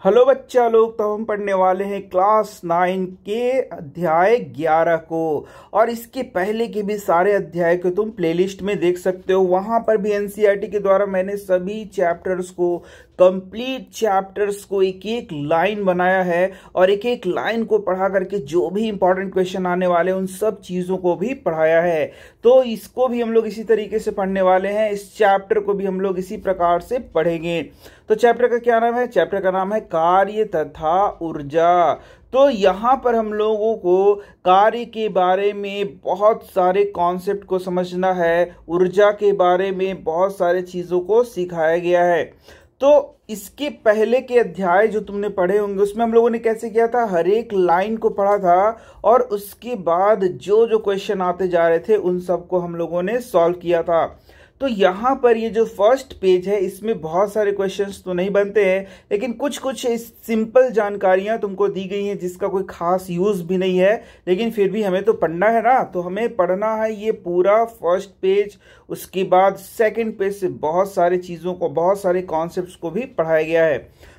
Hello बच्चा लोग, तो हम पढ़ने वाले हैं क्लास 9 के अध्याय 11 को। और इसके पहले के भी सारे अध्याय को तुम प्लेलिस्ट में देख सकते हो। वहां पर भी एनसीईआरटी के द्वारा मैंने सभी चैप्टर्स को, कंप्लीट चैप्टर्स को एक एक लाइन बनाया है और एक एक लाइन को पढ़ा करके जो भी इंपॉर्टेंट क्वेश्चन आने वाले उन सब चीज़ों को भी पढ़ाया है। तो इसको भी हम लोग इसी तरीके से पढ़ने वाले हैं। इस चैप्टर को भी हम लोग इसी प्रकार से पढ़ेंगे। तो चैप्टर का क्या नाम है? चैप्टर का नाम है कार्य तथा ऊर्जा। तो यहाँ पर हम लोगों को कार्य के बारे में बहुत सारे कॉन्सेप्ट को समझना है, ऊर्जा के बारे में बहुत सारे चीज़ों को सिखाया गया है। तो इसके पहले के अध्याय जो तुमने पढ़े होंगे उसमें हम लोगों ने कैसे किया था, हर एक लाइन को पढ़ा था और उसके बाद जो जो क्वेश्चन आते जा रहे थे उन सबको हम लोगों ने सॉल्व किया था। तो यहाँ पर ये जो फर्स्ट पेज है इसमें बहुत सारे क्वेश्चंस तो नहीं बनते हैं, लेकिन कुछ कुछ सिंपल जानकारियाँ तुमको दी गई हैं जिसका कोई खास यूज़ भी नहीं है, लेकिन फिर भी हमें तो पढ़ना है ना। तो हमें पढ़ना है ये पूरा फर्स्ट पेज। उसके बाद सेकंड पेज से बहुत सारी चीज़ों को, बहुत सारे कॉन्सेप्ट्स को भी पढ़ाया गया है।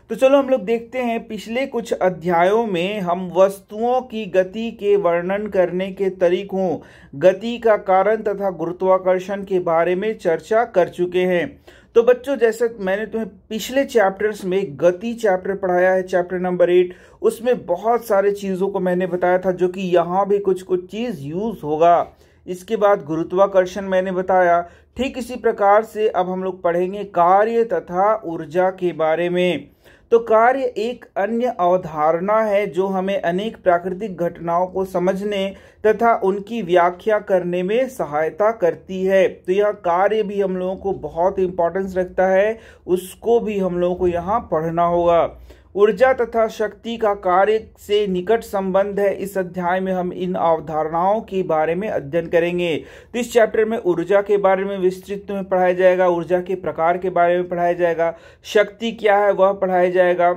तो चलो हम लोग देखते हैं। पिछले कुछ अध्यायों में हम वस्तुओं की गति के वर्णन करने के तरीकों, गति का कारण तथा गुरुत्वाकर्षण के बारे में चर्चा कर चुके हैं। तो बच्चों, जैसे मैंने तुम्हें पिछले चैप्टर्स में गति चैप्टर पढ़ाया है, चैप्टर नंबर 8, उसमें बहुत सारे चीज़ों को मैंने बताया था जो कि यहाँ भी कुछ कुछ चीज़ यूज़ होगा। इसके बाद गुरुत्वाकर्षण मैंने बताया। ठीक इसी प्रकार से अब हम लोग पढ़ेंगे कार्य तथा ऊर्जा के बारे में। तो कार्य एक अन्य अवधारणा है जो हमें अनेक प्राकृतिक घटनाओं को समझने तथा उनकी व्याख्या करने में सहायता करती है। तो यह कार्य भी हम लोगों को बहुत इंपॉर्टेंस रखता है, उसको भी हम लोगों को यहाँ पढ़ना होगा। ऊर्जा तथा शक्ति का कार्य से निकट संबंध है। इस अध्याय में हम इन अवधारणाओं के बारे में अध्ययन करेंगे। तो इस चैप्टर में ऊर्जा के बारे में विस्तृत में पढ़ाया जाएगा, ऊर्जा के प्रकार के बारे में पढ़ाया जाएगा, शक्ति क्या है वह पढ़ाया जाएगा।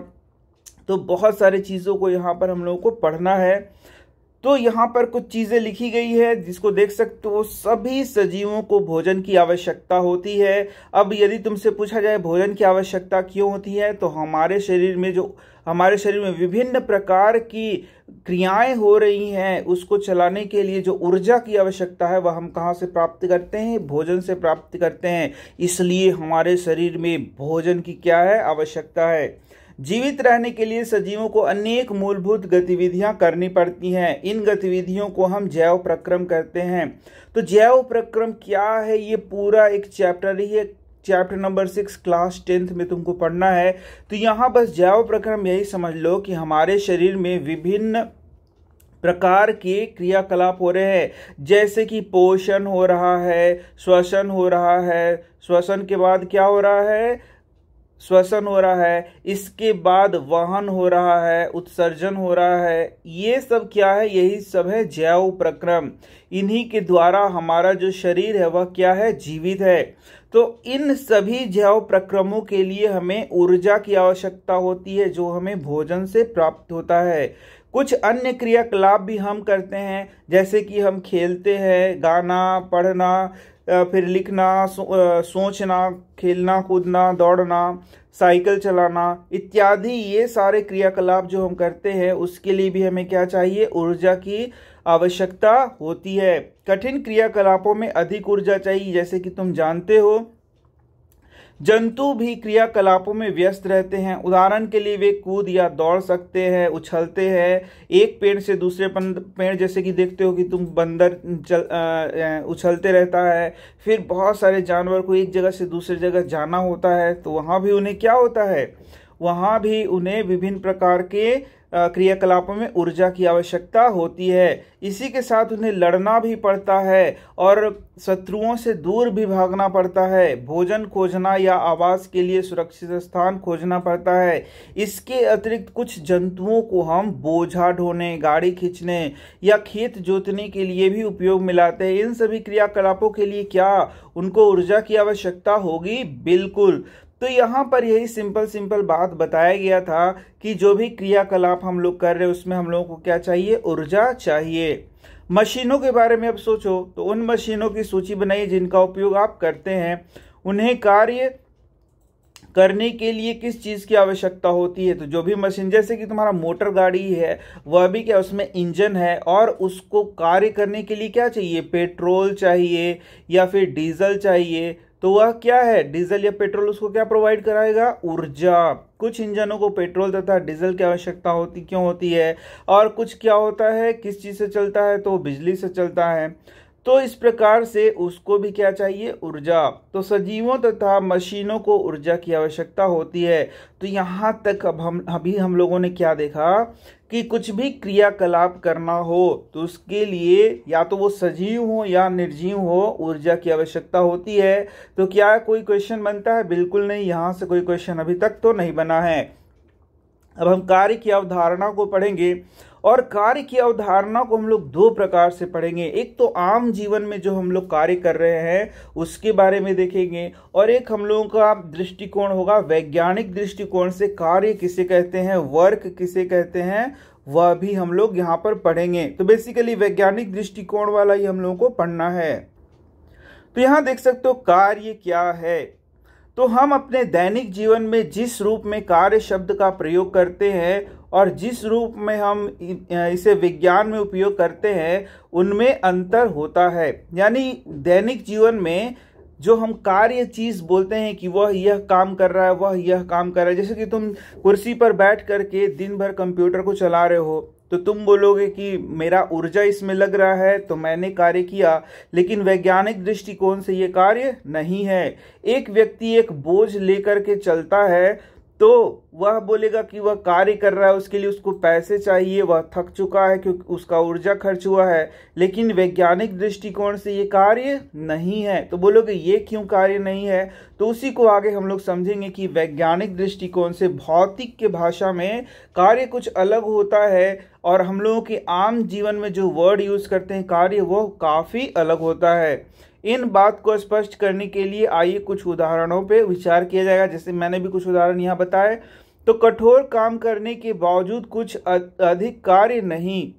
तो बहुत सारी चीज़ों को यहाँ पर हम लोगों को पढ़ना है। तो यहाँ पर कुछ चीज़ें लिखी गई है जिसको देख सकते हो। सभी सजीवों को भोजन की आवश्यकता होती है। अब यदि तुमसे पूछा जाए भोजन की आवश्यकता क्यों होती है, तो हमारे शरीर में विभिन्न प्रकार की क्रियाएं हो रही हैं, उसको चलाने के लिए जो ऊर्जा की आवश्यकता है वह हम कहाँ से प्राप्त करते हैं? भोजन से प्राप्त करते हैं। इसलिए हमारे शरीर में भोजन की क्या है? आवश्यकता है। जीवित रहने के लिए सजीवों को अनेक मूलभूत गतिविधियां करनी पड़ती हैं। इन गतिविधियों को हम जैव प्रक्रम कहते हैं। तो जैव प्रक्रम क्या है, ये पूरा एक चैप्टर ही है। चैप्टर नंबर 6 क्लास 10th में तुमको पढ़ना है। तो यहाँ बस जैव प्रक्रम यही समझ लो कि हमारे शरीर में विभिन्न प्रकार के क्रियाकलाप हो रहे हैं, जैसे कि पोषण हो रहा है, श्वसन हो रहा है, श्वसन के बाद क्या हो रहा है? श्वसन हो रहा है, इसके बाद वहन हो रहा है, उत्सर्जन हो रहा है। ये सब क्या है? यही सब है जैव प्रक्रम। इन्हीं के द्वारा हमारा जो शरीर है वह क्या है? जीवित है। तो इन सभी जैव प्रक्रमों के लिए हमें ऊर्जा की आवश्यकता होती है जो हमें भोजन से प्राप्त होता है। कुछ अन्य क्रियाकलाप भी हम करते हैं, जैसे कि हम खेलते हैं, गाना, पढ़ना, फिर लिखना, सोचना, खेलना, कूदना, दौड़ना, साइकिल चलाना इत्यादि। ये सारे क्रियाकलाप जो हम करते हैं उसके लिए भी हमें क्या चाहिए? ऊर्जा की आवश्यकता होती है। कठिन क्रियाकलापों में अधिक ऊर्जा चाहिए। जैसे कि तुम जानते हो जंतु भी क्रियाकलापों में व्यस्त रहते हैं। उदाहरण के लिए वे कूद या दौड़ सकते हैं, उछलते हैं एक पेड़ से दूसरे पेड़। जैसे कि देखते हो कि तुम बंदर उछलते रहता है। फिर बहुत सारे जानवर को एक जगह से दूसरी जगह जाना होता है, तो वहाँ भी उन्हें क्या होता है? वहाँ भी उन्हें विभिन्न प्रकार के क्रियाकलापों में ऊर्जा की आवश्यकता होती है। इसी के साथ उन्हें लड़ना भी पड़ता है और शत्रुओं से दूर भी भागना पड़ता है। भोजन खोजना या आवास के लिए सुरक्षित स्थान खोजना पड़ता है। इसके अतिरिक्त कुछ जंतुओं को हम बोझा ढोने, गाड़ी खींचने या खेत जोतने के लिए भी उपयोग में लाते हैं। इन सभी क्रियाकलापों के लिए क्या उनको ऊर्जा की आवश्यकता होगी? बिल्कुल। तो यहाँ पर यही सिंपल बात बताया गया था कि जो भी क्रियाकलाप हम लोग कर रहे हैं उसमें हम लोगों को क्या चाहिए? ऊर्जा चाहिए। मशीनों के बारे में अब सोचो, तो उन मशीनों की सूची बनाइए जिनका उपयोग आप करते हैं। उन्हें कार्य करने के लिए किस चीज की आवश्यकता होती है। तो जो भी मशीन, जैसे कि तुम्हारा मोटर गाड़ी है, वह भी क्या, उसमें इंजन है और उसको कार्य करने के लिए क्या चाहिए, पेट्रोल चाहिए या फिर डीजल चाहिए। तो वह क्या है, डीजल या पेट्रोल उसको क्या प्रोवाइड कराएगा, ऊर्जा। कुछ इंजनों को पेट्रोल तथा डीजल की आवश्यकता होती क्यों होती है, और कुछ क्या होता है, किस चीज से चलता है, तो बिजली से चलता है। तो इस प्रकार से उसको भी क्या चाहिए, ऊर्जा। तो सजीवों तथा मशीनों को ऊर्जा की आवश्यकता होती है। तो यहाँ तक अब हम लोगों ने क्या देखा कि कुछ भी क्रियाकलाप करना हो तो उसके लिए या तो वो सजीव हो या निर्जीव हो, ऊर्जा की आवश्यकता होती है। तो क्या कोई क्वेश्चन बनता है, बिल्कुल नहीं, यहाँ से कोई क्वेश्चन अभी तक तो नहीं बना है। अब हम कार्य की अवधारणा को पढ़ेंगे, और कार्य की अवधारणा को हम लोग दो प्रकार से पढ़ेंगे। एक तो आम जीवन में जो हम लोग कार्य कर रहे हैं उसके बारे में देखेंगे, और एक हम लोगों का दृष्टिकोण होगा वैज्ञानिक दृष्टिकोण से कार्य किसे कहते हैं, वर्क किसे कहते हैं, वह भी हम लोग यहाँ पर पढ़ेंगे। तो बेसिकली वैज्ञानिक दृष्टिकोण वाला ही हम लोगों को पढ़ना है। तो यहाँ देख सकते हो कार्य क्या है। तो हम अपने दैनिक जीवन में जिस रूप में कार्य शब्द का प्रयोग करते हैं और जिस रूप में हम इसे विज्ञान में उपयोग करते हैं उनमें अंतर होता है। यानी दैनिक जीवन में जो हम कार्य चीज बोलते हैं कि वह यह काम कर रहा है, वह यह काम कर रहा है, जैसे कि तुम कुर्सी पर बैठ करके दिन भर कंप्यूटर को चला रहे हो तो तुम बोलोगे कि मेरा ऊर्जा इसमें लग रहा है तो मैंने कार्य किया। लेकिन वैज्ञानिक दृष्टिकोण से यह कार्य नहीं है। एक व्यक्ति एक बोझ लेकर के चलता है तो वह बोलेगा कि वह कार्य कर रहा है, उसके लिए उसको पैसे चाहिए, वह थक चुका है क्योंकि उसका ऊर्जा खर्च हुआ है। लेकिन वैज्ञानिक दृष्टिकोण से ये कार्य नहीं है। तो बोलोगे ये क्यों कार्य नहीं है, तो उसी को आगे हम लोग समझेंगे कि वैज्ञानिक दृष्टिकोण से भौतिक के भाषा में कार्य कुछ अलग होता है और हम लोगों के आम जीवन में जो वर्ड यूज करते हैं कार्य, वो काफी अलग होता है। इन बात को स्पष्ट करने के लिए आइए कुछ उदाहरणों पे विचार किया जाएगा। जैसे मैंने भी कुछ उदाहरण यहाँ बताए। तो कठोर काम करने के बावजूद कुछ अधिक कार्य नहीं।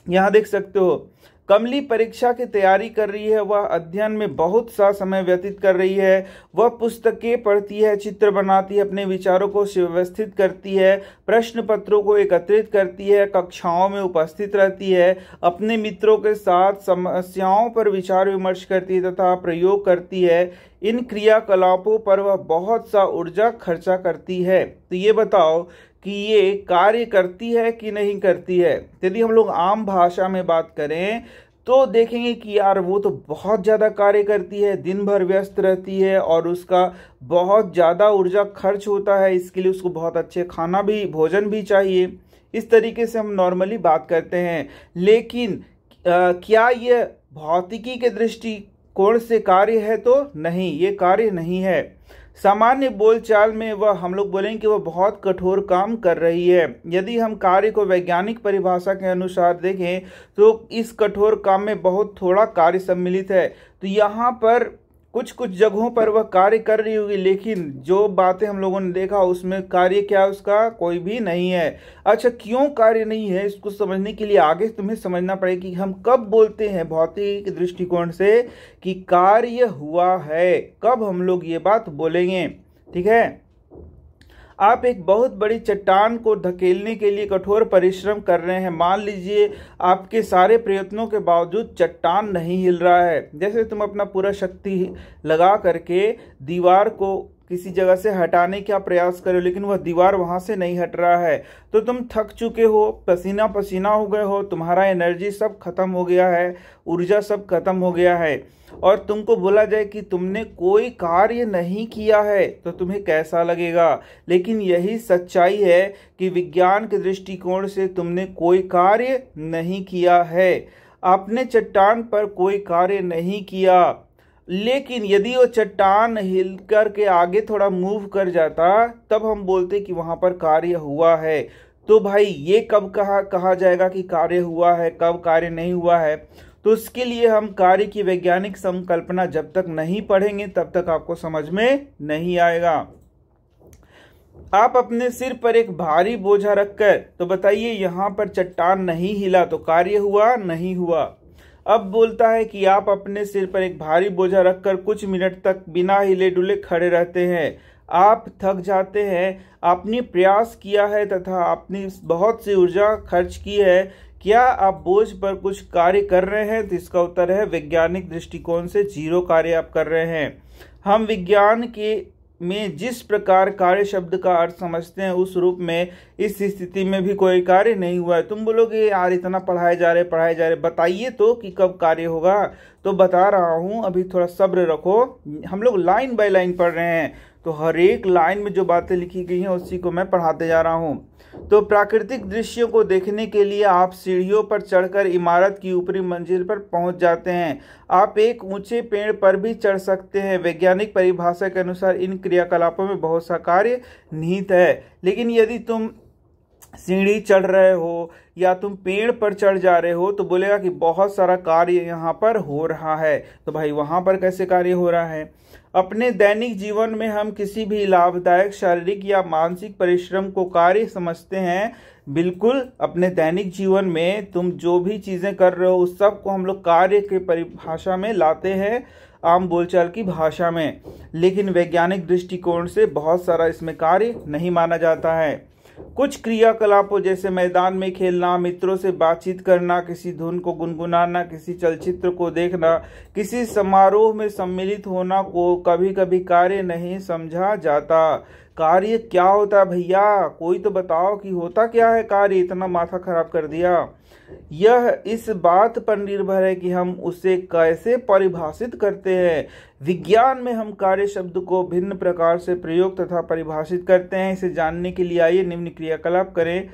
यहाँ देख सकते हो कमली परीक्षा की तैयारी कर रही है, वह अध्ययन में बहुत सा समय व्यतीत कर रही है, वह पुस्तकें पढ़ती है, चित्र बनाती है, अपने विचारों को सुव्यवस्थित करती है, प्रश्न पत्रों को एकत्रित करती है, कक्षाओं में उपस्थित रहती है, अपने मित्रों के साथ समस्याओं पर विचार विमर्श करती है तथा प्रयोग करती है। इन क्रियाकलापों पर वह बहुत सा ऊर्जा खर्चा करती है। तो ये बताओ कि ये कार्य करती है कि नहीं करती है। यदि हम लोग आम भाषा में बात करें तो देखेंगे कि यार वो तो बहुत ज़्यादा कार्य करती है, दिन भर व्यस्त रहती है और उसका बहुत ज़्यादा ऊर्जा खर्च होता है, इसके लिए उसको बहुत अच्छे खाना भी, भोजन भी चाहिए। इस तरीके से हम नॉर्मली बात करते हैं। लेकिन क्या ये भौतिकी के दृष्टिकोण से कार्य है, तो नहीं, ये कार्य नहीं है। सामान्य बोलचाल में वह हम लोग बोलेंगे कि वह बहुत कठोर काम कर रही है। यदि हम कार्य को वैज्ञानिक परिभाषा के अनुसार देखें तो इस कठोर काम में बहुत थोड़ा कार्य सम्मिलित है। तो यहाँ पर कुछ कुछ जगहों पर वह कार्य कर रही होगी, लेकिन जो बातें हम लोगों ने देखा उसमें कार्य क्या उसका कोई भी नहीं है। अच्छा, क्यों कार्य नहीं है, इसको समझने के लिए आगे तुम्हें समझना पड़ेगा कि हम कब बोलते हैं भौतिक दृष्टिकोण से कि कार्य हुआ है, कब हम लोग ये बात बोलेंगे। ठीक है, आप एक बहुत बड़ी चट्टान को धकेलने के लिए कठोर परिश्रम कर रहे हैं। मान लीजिए आपके सारे प्रयत्नों के बावजूद चट्टान नहीं हिल रहा है। जैसे तुम अपना पूरा शक्ति लगा करके दीवार को किसी जगह से हटाने का प्रयास करो, लेकिन वह दीवार वहां से नहीं हट रहा है, तो तुम थक चुके हो, पसीना पसीना हो गए हो, तुम्हारा एनर्जी सब खत्म हो गया है, ऊर्जा सब खत्म हो गया है, और तुमको बोला जाए कि तुमने कोई कार्य नहीं किया है तो तुम्हें कैसा लगेगा। लेकिन यही सच्चाई है कि विज्ञान के दृष्टिकोण से तुमने कोई कार्य नहीं किया है। आपने चट्टान पर कोई कार्य नहीं किया, लेकिन यदि वो चट्टान हिल कर के आगे थोड़ा मूव कर जाता तब हम बोलते कि वहां पर कार्य हुआ है। तो भाई ये कब कहा जाएगा कि कार्य हुआ है, कब कार्य नहीं हुआ है। तो उसके लिए हम कार्य की वैज्ञानिक संकल्पना जब तक नहीं पढ़ेंगे तब तक आपको समझ में नहीं आएगा। आप अपने सिर पर एक भारी बोझा रखकर, तो बताइए यहाँ पर चट्टान नहीं हिला तो कार्य हुआ नहीं हुआ। अब बोलता है कि आप अपने सिर पर एक भारी बोझा रखकर कुछ मिनट तक बिना हिले डुले खड़े रहते हैं। आप थक जाते हैं, आपने प्रयास किया है तथा आपने बहुत सी ऊर्जा खर्च की है, क्या आप बोझ पर कुछ कार्य कर रहे हैं? तो इसका उत्तर है वैज्ञानिक दृष्टिकोण से 0 कार्य आप कर रहे हैं। हम विज्ञान के में जिस प्रकार कार्य शब्द का अर्थ समझते हैं उस रूप में इस स्थिति में भी कोई कार्य नहीं हुआ है। तुम बोलोगे यार इतना पढ़ाए जा रहे, बताइए तो कि कब कार्य होगा। तो बता रहा हूं, अभी थोड़ा सब्र रखो। हम लोग लाइन बाय लाइन पढ़ रहे हैं, तो हर एक लाइन में जो बातें लिखी गई हैं उसी को मैं पढ़ाते जा रहा हूं। तो प्राकृतिक दृश्यों को देखने के लिए आप सीढ़ियों पर चढ़कर इमारत की ऊपरी मंजिल पर पहुंच जाते हैं। आप एक ऊंचे पेड़ पर भी चढ़ सकते हैं। वैज्ञानिक परिभाषा के अनुसार इन क्रियाकलापों में बहुत सा कार्य निहित है। लेकिन यदि तुम सीढ़ी चढ़ रहे हो या तुम पेड़ पर चढ़ जा रहे हो तो बोलेगा कि बहुत सारा कार्य यहाँ पर हो रहा है। तो भाई वहां पर कैसे कार्य हो रहा है? अपने दैनिक जीवन में हम किसी भी लाभदायक शारीरिक या मानसिक परिश्रम को कार्य समझते हैं। बिल्कुल, अपने दैनिक जीवन में तुम जो भी चीजें कर रहे हो उस सब को हम लोग कार्य के परिभाषा में लाते हैं, आम बोलचाल की भाषा में। लेकिन वैज्ञानिक दृष्टिकोण से बहुत सारा इसमें कार्य नहीं माना जाता है। कुछ क्रियाकलापों जैसे मैदान में खेलना, मित्रों से बातचीत करना, किसी धुन को गुनगुनाना, किसी चलचित्र को देखना, किसी समारोह में सम्मिलित होना को कभी कभी कार्य नहीं समझा जाता। कार्य क्या होता है भैया? कोई तो बताओ कि होता क्या है कार्य? इतना माथा खराब कर दिया। यह इस बात पर निर्भर है कि हम उसे कैसे परिभाषित करते हैं। विज्ञान में हम कार्य शब्द को भिन्न प्रकार से प्रयोग तथा परिभाषित करते हैं। इसे जानने के लिए आइए निम्न क्रियाकलाप करें।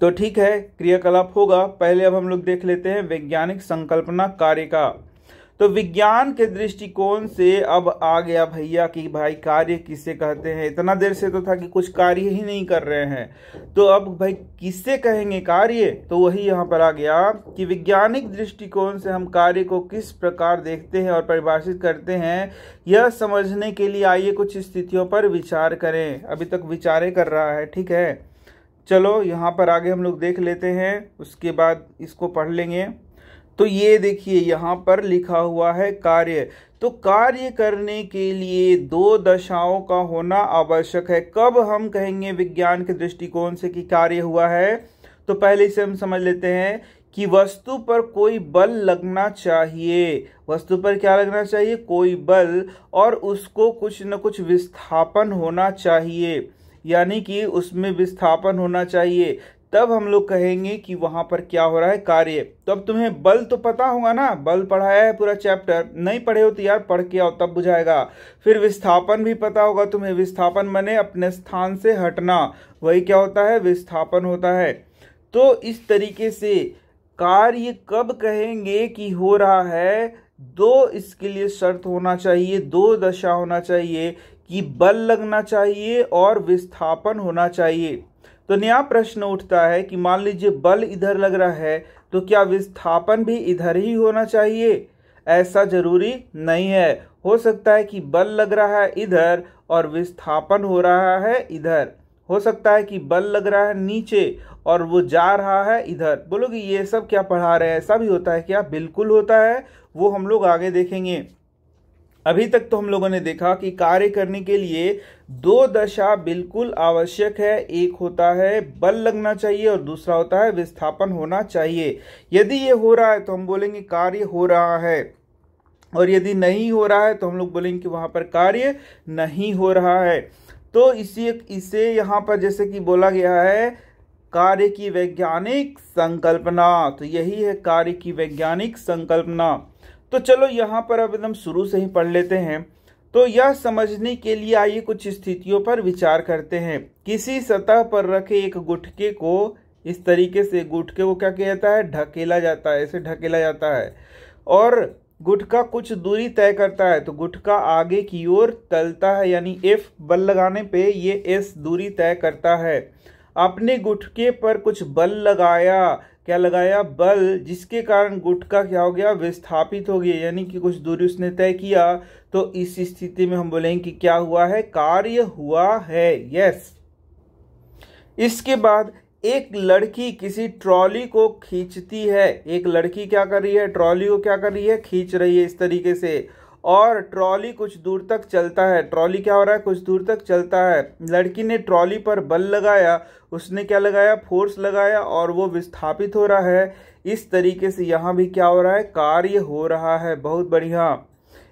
तो ठीक है, क्रियाकलाप होगा। पहले अब हम लोग देख लेते हैं वैज्ञानिक संकल्पना कार्य का। तो विज्ञान के दृष्टिकोण से अब आ गया भैया कि भाई कार्य किसे कहते हैं। इतना देर से तो था कि कुछ कार्य ही नहीं कर रहे हैं, तो अब भाई किससे कहेंगे कार्य? तो वही यहाँ पर आ गया कि वैज्ञानिक दृष्टिकोण से हम कार्य को किस प्रकार देखते हैं और परिभाषित करते हैं, यह समझने के लिए आइए कुछ स्थितियों पर विचार करें। अभी तक विचारे कर रहा है, ठीक है। चलो यहाँ पर आगे हम लोग देख लेते हैं, उसके बाद इसको पढ़ लेंगे। तो ये देखिए यहाँ पर लिखा हुआ है कार्य। तो कार्य करने के लिए 2 दशाओं का होना आवश्यक है। कब हम कहेंगे विज्ञान के दृष्टिकोण से कि कार्य हुआ है? तो पहले से हम समझ लेते हैं कि वस्तु पर कोई बल लगना चाहिए। वस्तु पर क्या लगना चाहिए? कोई बल, और उसको कुछ न कुछ विस्थापन होना चाहिए, यानी कि उसमें विस्थापन होना चाहिए। तब हम लोग कहेंगे कि वहां पर क्या हो रहा है? कार्य। तो अब तुम्हें बल तो पता होगा ना, बल पढ़ाया है पूरा चैप्टर। नहीं पढ़े हो तो यार पढ़ के आओ, तब बुझाएगा। फिर विस्थापन भी पता होगा तुम्हें। विस्थापन माने अपने स्थान से हटना, वही क्या होता है? विस्थापन होता है। तो इस तरीके से कार्य कब कहेंगे कि हो रहा है? 2 इसके लिए शर्त होना चाहिए, 2 दशा होना चाहिए कि बल लगना चाहिए और विस्थापन होना चाहिए। तो नया प्रश्न उठता है कि मान लीजिए बल इधर लग रहा है, तो क्या विस्थापन भी इधर ही होना चाहिए? ऐसा जरूरी नहीं है। हो सकता है कि बल लग रहा है इधर और विस्थापन हो रहा है इधर। हो सकता है कि बल लग रहा है नीचे और वो जा रहा है इधर। बोलोगे ये सब क्या पढ़ा रहे हैं? ऐसा भी होता है क्या? बिल्कुल होता है, वो हम लोग आगे देखेंगे। अभी तक तो हम लोगों ने देखा कि कार्य करने के लिए 2 दशा बिल्कुल आवश्यक है। एक होता है बल लगना चाहिए और दूसरा होता है विस्थापन होना चाहिए। यदि ये हो रहा है तो हम बोलेंगे कार्य हो रहा है, और यदि नहीं हो रहा है तो हम लोग बोलेंगे कि वहां पर कार्य नहीं हो रहा है। तो इसे यहाँ पर जैसे कि बोला गया है कार्य की वैज्ञानिक संकल्पना, तो यही है कार्य की वैज्ञानिक संकल्पना। तो चलो यहाँ पर अब एकदम शुरू से ही पढ़ लेते हैं। तो यह समझने के लिए आइए कुछ स्थितियों पर विचार करते हैं। किसी सतह पर रखे एक गुटके को इस तरीके से, गुटके को क्या किया जाता है? ढकेला जाता है, ऐसे ढकेला जाता है, और गुटका कुछ दूरी तय करता है। तो गुटका आगे की ओर तलता है, यानी F बल लगाने पे ये S दूरी तय करता है। आपने गुटके पर कुछ बल लगाया, क्या लगाया? बल, जिसके कारण गुटका क्या हो गया? विस्थापित हो गया, यानी कि कुछ दूरी उसने तय किया। तो इस स्थिति में हम बोलेंगे कि क्या हुआ है? कार्य हुआ है। यस। इसके बाद एक लड़की किसी ट्रॉली को खींचती है। एक लड़की क्या कर रही है? ट्रॉली को क्या कर रही है? खींच रही है इस तरीके से। और ट्रॉली कुछ दूर तक चलता है। ट्रॉली क्या हो रहा है, कुछ दूर तक चलता है। लड़की ने ट्रॉली पर बल लगाया, उसने क्या लगाया, फोर्स लगाया, और वो विस्थापित हो रहा है। इस तरीके से यहाँ भी क्या हो रहा है, कार्य हो रहा है। बहुत बढ़िया।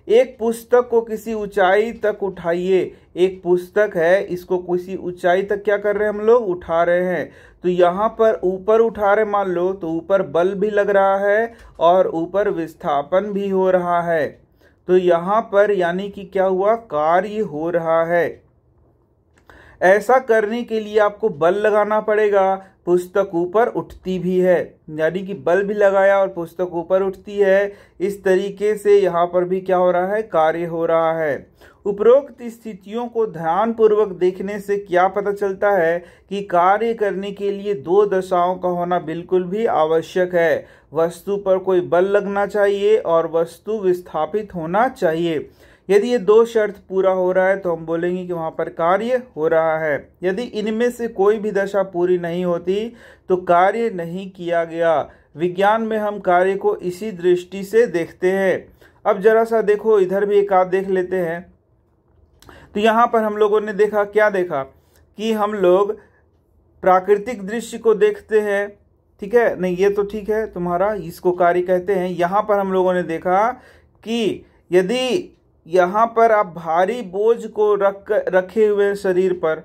एक पुस्तक को किसी ऊंचाई तक उठाइए। एक पुस्तक है, इसको किसी ऊंचाई तक क्या कर रहे हैं हम लोग, उठा रहे हैं। तो यहाँ पर ऊपर उठा रहे मान लो, तो ऊपर बल भी लग रहा है और ऊपर विस्थापन भी हो रहा है। तो यहाँ पर यानी कि क्या हुआ, कार्य हो रहा है। ऐसा करने के लिए आपको बल लगाना पड़ेगा। पुस्तक ऊपर उठती भी है, यानी कि बल भी लगाया और पुस्तक ऊपर उठती है। इस तरीके से यहाँ पर भी क्या हो रहा है, कार्य हो रहा है। उपरोक्त स्थितियों को ध्यानपूर्वक देखने से क्या पता चलता है कि कार्य करने के लिए दो दशाओं का होना बिल्कुल भी आवश्यक है। वस्तु पर कोई बल लगना चाहिए और वस्तु विस्थापित होना चाहिए। यदि ये दो शर्त पूरा हो रहा है तो हम बोलेंगे कि वहाँ पर कार्य हो रहा है। यदि इनमें से कोई भी दशा पूरी नहीं होती तो कार्य नहीं किया गया। विज्ञान में हम कार्य को इसी दृष्टि से देखते हैं। अब जरा सा देखो, इधर भी एक आध देख लेते हैं। तो यहाँ पर हम लोगों ने देखा, क्या देखा कि हम लोग प्राकृतिक दृश्य को देखते हैं, ठीक है, नहीं ये तो ठीक है तुम्हारा, इसको कार्य कहते हैं। यहाँ पर हम लोगों ने देखा कि यदि यहाँ पर आप भारी बोझ को रखे हुए शरीर पर,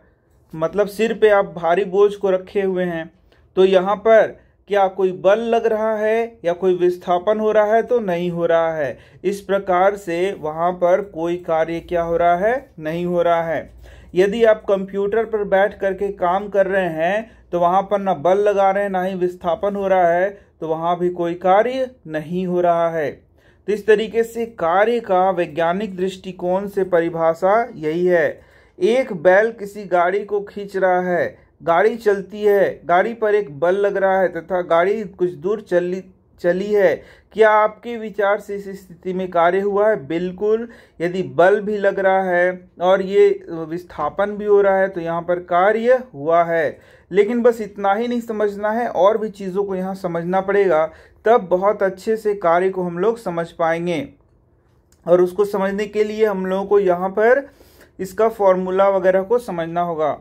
मतलब सिर पे आप भारी बोझ को रखे हुए हैं, तो यहाँ पर क्या कोई बल लग रहा है या कोई विस्थापन हो रहा है, तो नहीं हो रहा है। इस प्रकार से वहाँ पर कोई कार्य क्या हो रहा है, नहीं हो रहा है। यदि आप कंप्यूटर पर बैठ करके काम कर रहे हैं तो वहाँ पर ना बल लगा रहे हैं ना ही विस्थापन हो रहा है, तो वहाँ भी कोई कार्य नहीं हो रहा है। तो इस तरीके से कार्य का वैज्ञानिक दृष्टिकोण से परिभाषा यही है। एक बैल किसी गाड़ी को खींच रहा है, गाड़ी चलती है, गाड़ी पर एक बल लग रहा है तथा गाड़ी कुछ दूर चली है। क्या आपके विचार से इस स्थिति में कार्य हुआ है? बिल्कुल। यदि बल भी लग रहा है और ये विस्थापन भी हो रहा है तो यहाँ पर कार्य हुआ है। लेकिन बस इतना ही नहीं समझना है, और भी चीज़ों को यहाँ समझना पड़ेगा, तब बहुत अच्छे से कार्य को हम लोग समझ पाएंगे। और उसको समझने के लिए हम लोगों को यहाँ पर इसका फॉर्मूला वगैरह को समझना होगा।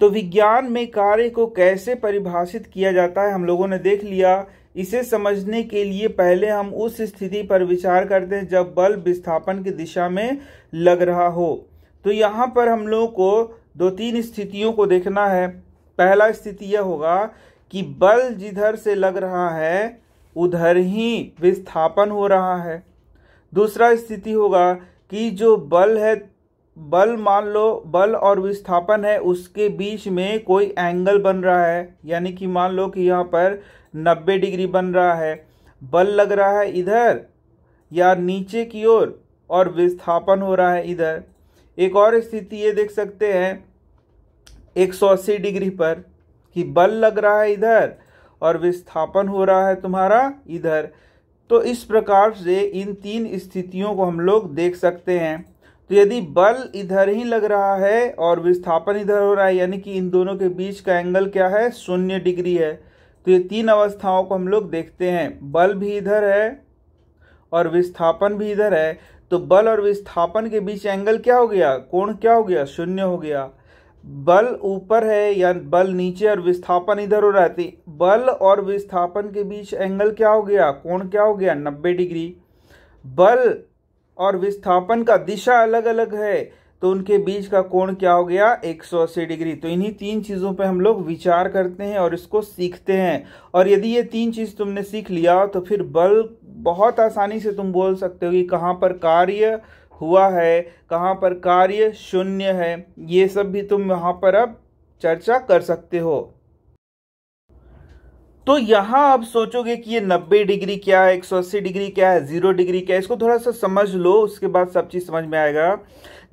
तो विज्ञान में कार्य को कैसे परिभाषित किया जाता है हम लोगों ने देख लिया। इसे समझने के लिए पहले हम उस स्थिति पर विचार करते हैं जब बल विस्थापन की दिशा में लग रहा हो। तो यहाँ पर हम लोगों को दो तीन स्थितियों को देखना है। पहला स्थिति यह होगा कि बल जिधर से लग रहा है उधर ही विस्थापन हो रहा है। दूसरा स्थिति होगा कि जो बल है, बल मान लो बल और विस्थापन है, उसके बीच में कोई एंगल बन रहा है, यानी कि मान लो कि यहाँ पर 90 डिग्री बन रहा है। बल लग रहा है इधर या नीचे की ओर और विस्थापन हो रहा है इधर। एक और स्थिति ये देख सकते हैं 180 डिग्री पर कि बल लग रहा है इधर और विस्थापन हो रहा है तुम्हारा इधर। तो इस प्रकार से इन तीन स्थितियों को हम लोग देख सकते हैं। तो यदि बल इधर ही लग रहा है और विस्थापन इधर हो रहा है, यानी कि इन दोनों के बीच का एंगल क्या है, 0 डिग्री है। तो ये तीन अवस्थाओं को हम लोग देखते हैं। बल भी इधर है और विस्थापन भी इधर है, तो बल और विस्थापन के बीच एंगल क्या हो गया, कोण क्या हो गया, 0 हो गया। बल ऊपर है या बल नीचे और विस्थापन इधर हो रहा है, बल और विस्थापन के बीच एंगल क्या हो गया, कोण क्या हो गया, 90 डिग्री। बल और विस्थापन का दिशा अलग अलग है तो उनके बीच का कोण क्या हो गया, 180 डिग्री। तो इन्हीं तीन चीज़ों पे हम लोग विचार करते हैं और इसको सीखते हैं। और यदि ये तीन चीज़ तुमने सीख लिया तो फिर बल बहुत आसानी से तुम बोल सकते हो कि कहाँ पर कार्य हुआ है, कहाँ पर कार्य शून्य है। ये सब भी तुम यहाँ पर अब चर्चा कर सकते हो। तो यहाँ आप सोचोगे कि ये 90 डिग्री क्या है, 180 डिग्री क्या है, 0 डिग्री क्या है, इसको थोड़ा सा समझ लो, उसके बाद सब चीज़ समझ में आएगा।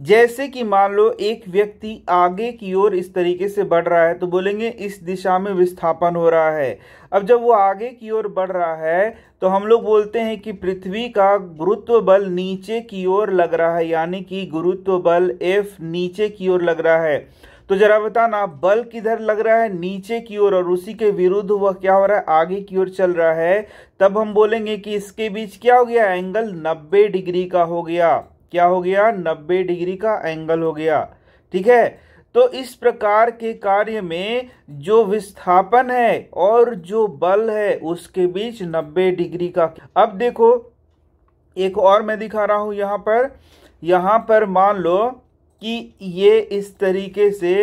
जैसे कि मान लो एक व्यक्ति आगे की ओर इस तरीके से बढ़ रहा है तो बोलेंगे इस दिशा में विस्थापन हो रहा है। अब जब वो आगे की ओर बढ़ रहा है तो हम लोग बोलते हैं कि पृथ्वी का गुरुत्व बल नीचे की ओर लग रहा है, यानी कि गुरुत्व बल F नीचे की ओर लग रहा है। तो जरा बताना, बल किधर लग रहा है, नीचे की ओर, और उसी के विरुद्ध वह क्या हो रहा है, आगे की ओर चल रहा है। तब हम बोलेंगे कि इसके बीच क्या हो गया, एंगल 90 डिग्री का हो गया। क्या हो गया, 90 डिग्री का एंगल हो गया। ठीक है, तो इस प्रकार के कार्य में जो विस्थापन है और जो बल है उसके बीच 90 डिग्री का। अब देखो एक और मैं दिखा रहा हूं यहां पर मान लो कि ये इस तरीके से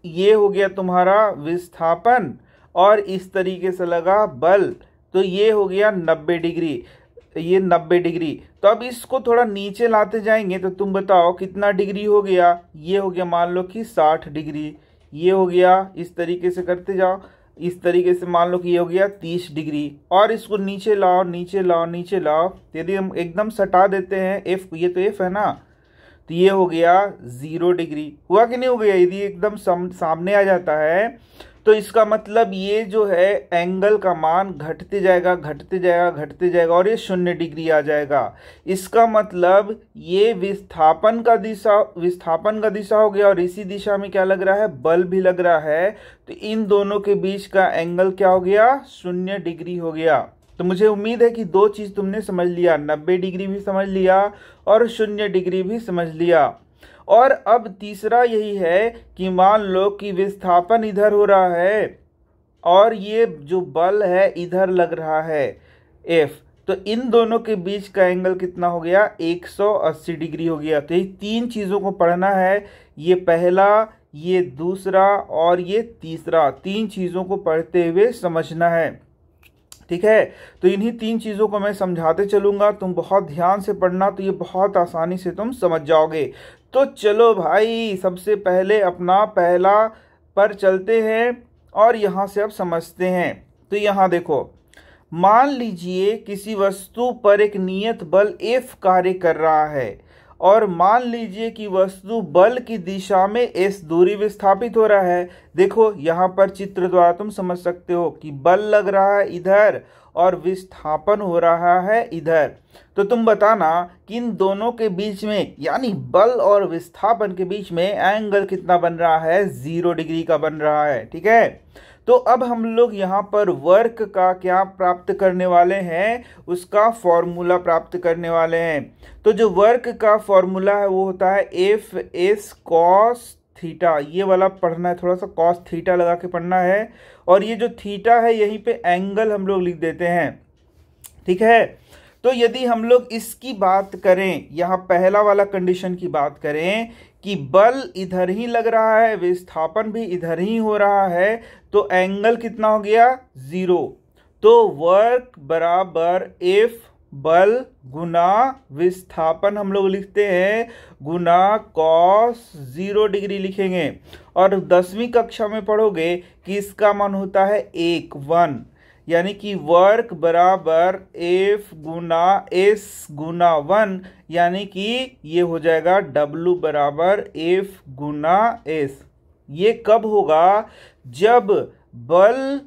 ये हो गया तुम्हारा विस्थापन और इस तरीके से लगा बल, तो ये हो गया 90 डिग्री, ये 90 डिग्री। तो अब इसको थोड़ा नीचे लाते जाएंगे तो तुम बताओ कितना डिग्री हो गया, ये हो गया मान लो कि 60 डिग्री, ये हो गया, इस तरीके से करते जाओ, इस तरीके से मान लो कि ये हो गया 30 डिग्री। और इसको नीचे लाओ नीचे लाओ नीचे लाओ, यदि हम एकदम सटा देते हैं एफ, ये तो एफ है ना, तो ये हो गया 0 डिग्री। हुआ कि नहीं हो गया, यदि एकदम सामने आ जाता है तो इसका मतलब ये जो है एंगल का मान घटते जाएगा घटते जाएगा घटते जाएगा और ये 0 डिग्री आ जाएगा। इसका मतलब ये विस्थापन का दिशा हो गया और इसी दिशा में क्या लग रहा है, बल भी लग रहा है। तो इन दोनों के बीच का एंगल क्या हो गया, 0 डिग्री हो गया। तो मुझे उम्मीद है कि दो चीज तुमने समझ लिया, 90 डिग्री भी समझ लिया और 0 डिग्री भी समझ लिया। और अब तीसरा यही है कि मान लो कि विस्थापन इधर हो रहा है और ये जो बल है इधर लग रहा है F, तो इन दोनों के बीच का एंगल कितना हो गया, 180 डिग्री हो गया। तो ये तीन चीज़ों को पढ़ना है, ये पहला, ये दूसरा और ये तीसरा, तीन चीज़ों को पढ़ते हुए समझना है। ठीक है, तो इन्हीं तीन चीज़ों को मैं समझाते चलूँगा, तुम बहुत ध्यान से पढ़ना, तो ये बहुत आसानी से तुम समझ जाओगे। तो चलो भाई, सबसे पहले अपना पहला पर चलते हैं और यहाँ से अब समझते हैं। तो यहाँ देखो, मान लीजिए किसी वस्तु पर एक नियत बल F कार्य कर रहा है और मान लीजिए कि वस्तु बल की दिशा में s दूरी विस्थापित हो रहा है। देखो यहाँ पर चित्र द्वारा तुम समझ सकते हो कि बल लग रहा है इधर और विस्थापन हो रहा है इधर। तो तुम बताना कि इन दोनों के बीच में, यानी बल और विस्थापन के बीच में एंगल कितना बन रहा है, 0 डिग्री का बन रहा है। ठीक है, तो अब हम लोग यहाँ पर वर्क का क्या प्राप्त करने वाले हैं, उसका फॉर्मूला प्राप्त करने वाले हैं। तो जो वर्क का फॉर्मूला है वो होता है एफ एस कॉस थीटा, ये वाला पढ़ना है, थोड़ा सा कॉस थीटा लगा के पढ़ना है। और ये जो थीटा है यहीं पे एंगल हम लोग लिख देते हैं। ठीक है, तो यदि हम लोग इसकी बात करें, यहाँ पहला वाला कंडीशन की बात करें कि बल इधर ही लग रहा है, विस्थापन भी इधर ही हो रहा है, तो एंगल कितना हो गया, 0। तो वर्क बराबर एफ बल गुना विस्थापन हम लोग लिखते हैं गुना कॉस 0 डिग्री लिखेंगे। और 10वीं कक्षा में पढ़ोगे कि इसका मान होता है 1, यानी कि वर्क बराबर एफ गुना एस गुना 1, यानी कि ये हो जाएगा W बराबर एफ गुना एस। ये कब होगा, जब बल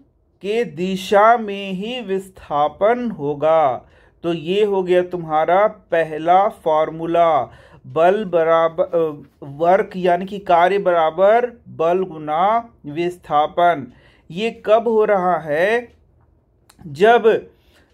के दिशा में ही विस्थापन होगा। तो ये हो गया तुम्हारा पहला फॉर्मूला, बल बराबर वर्क यानी कि कार्य बराबर बल गुना विस्थापन। ये कब हो रहा है, जब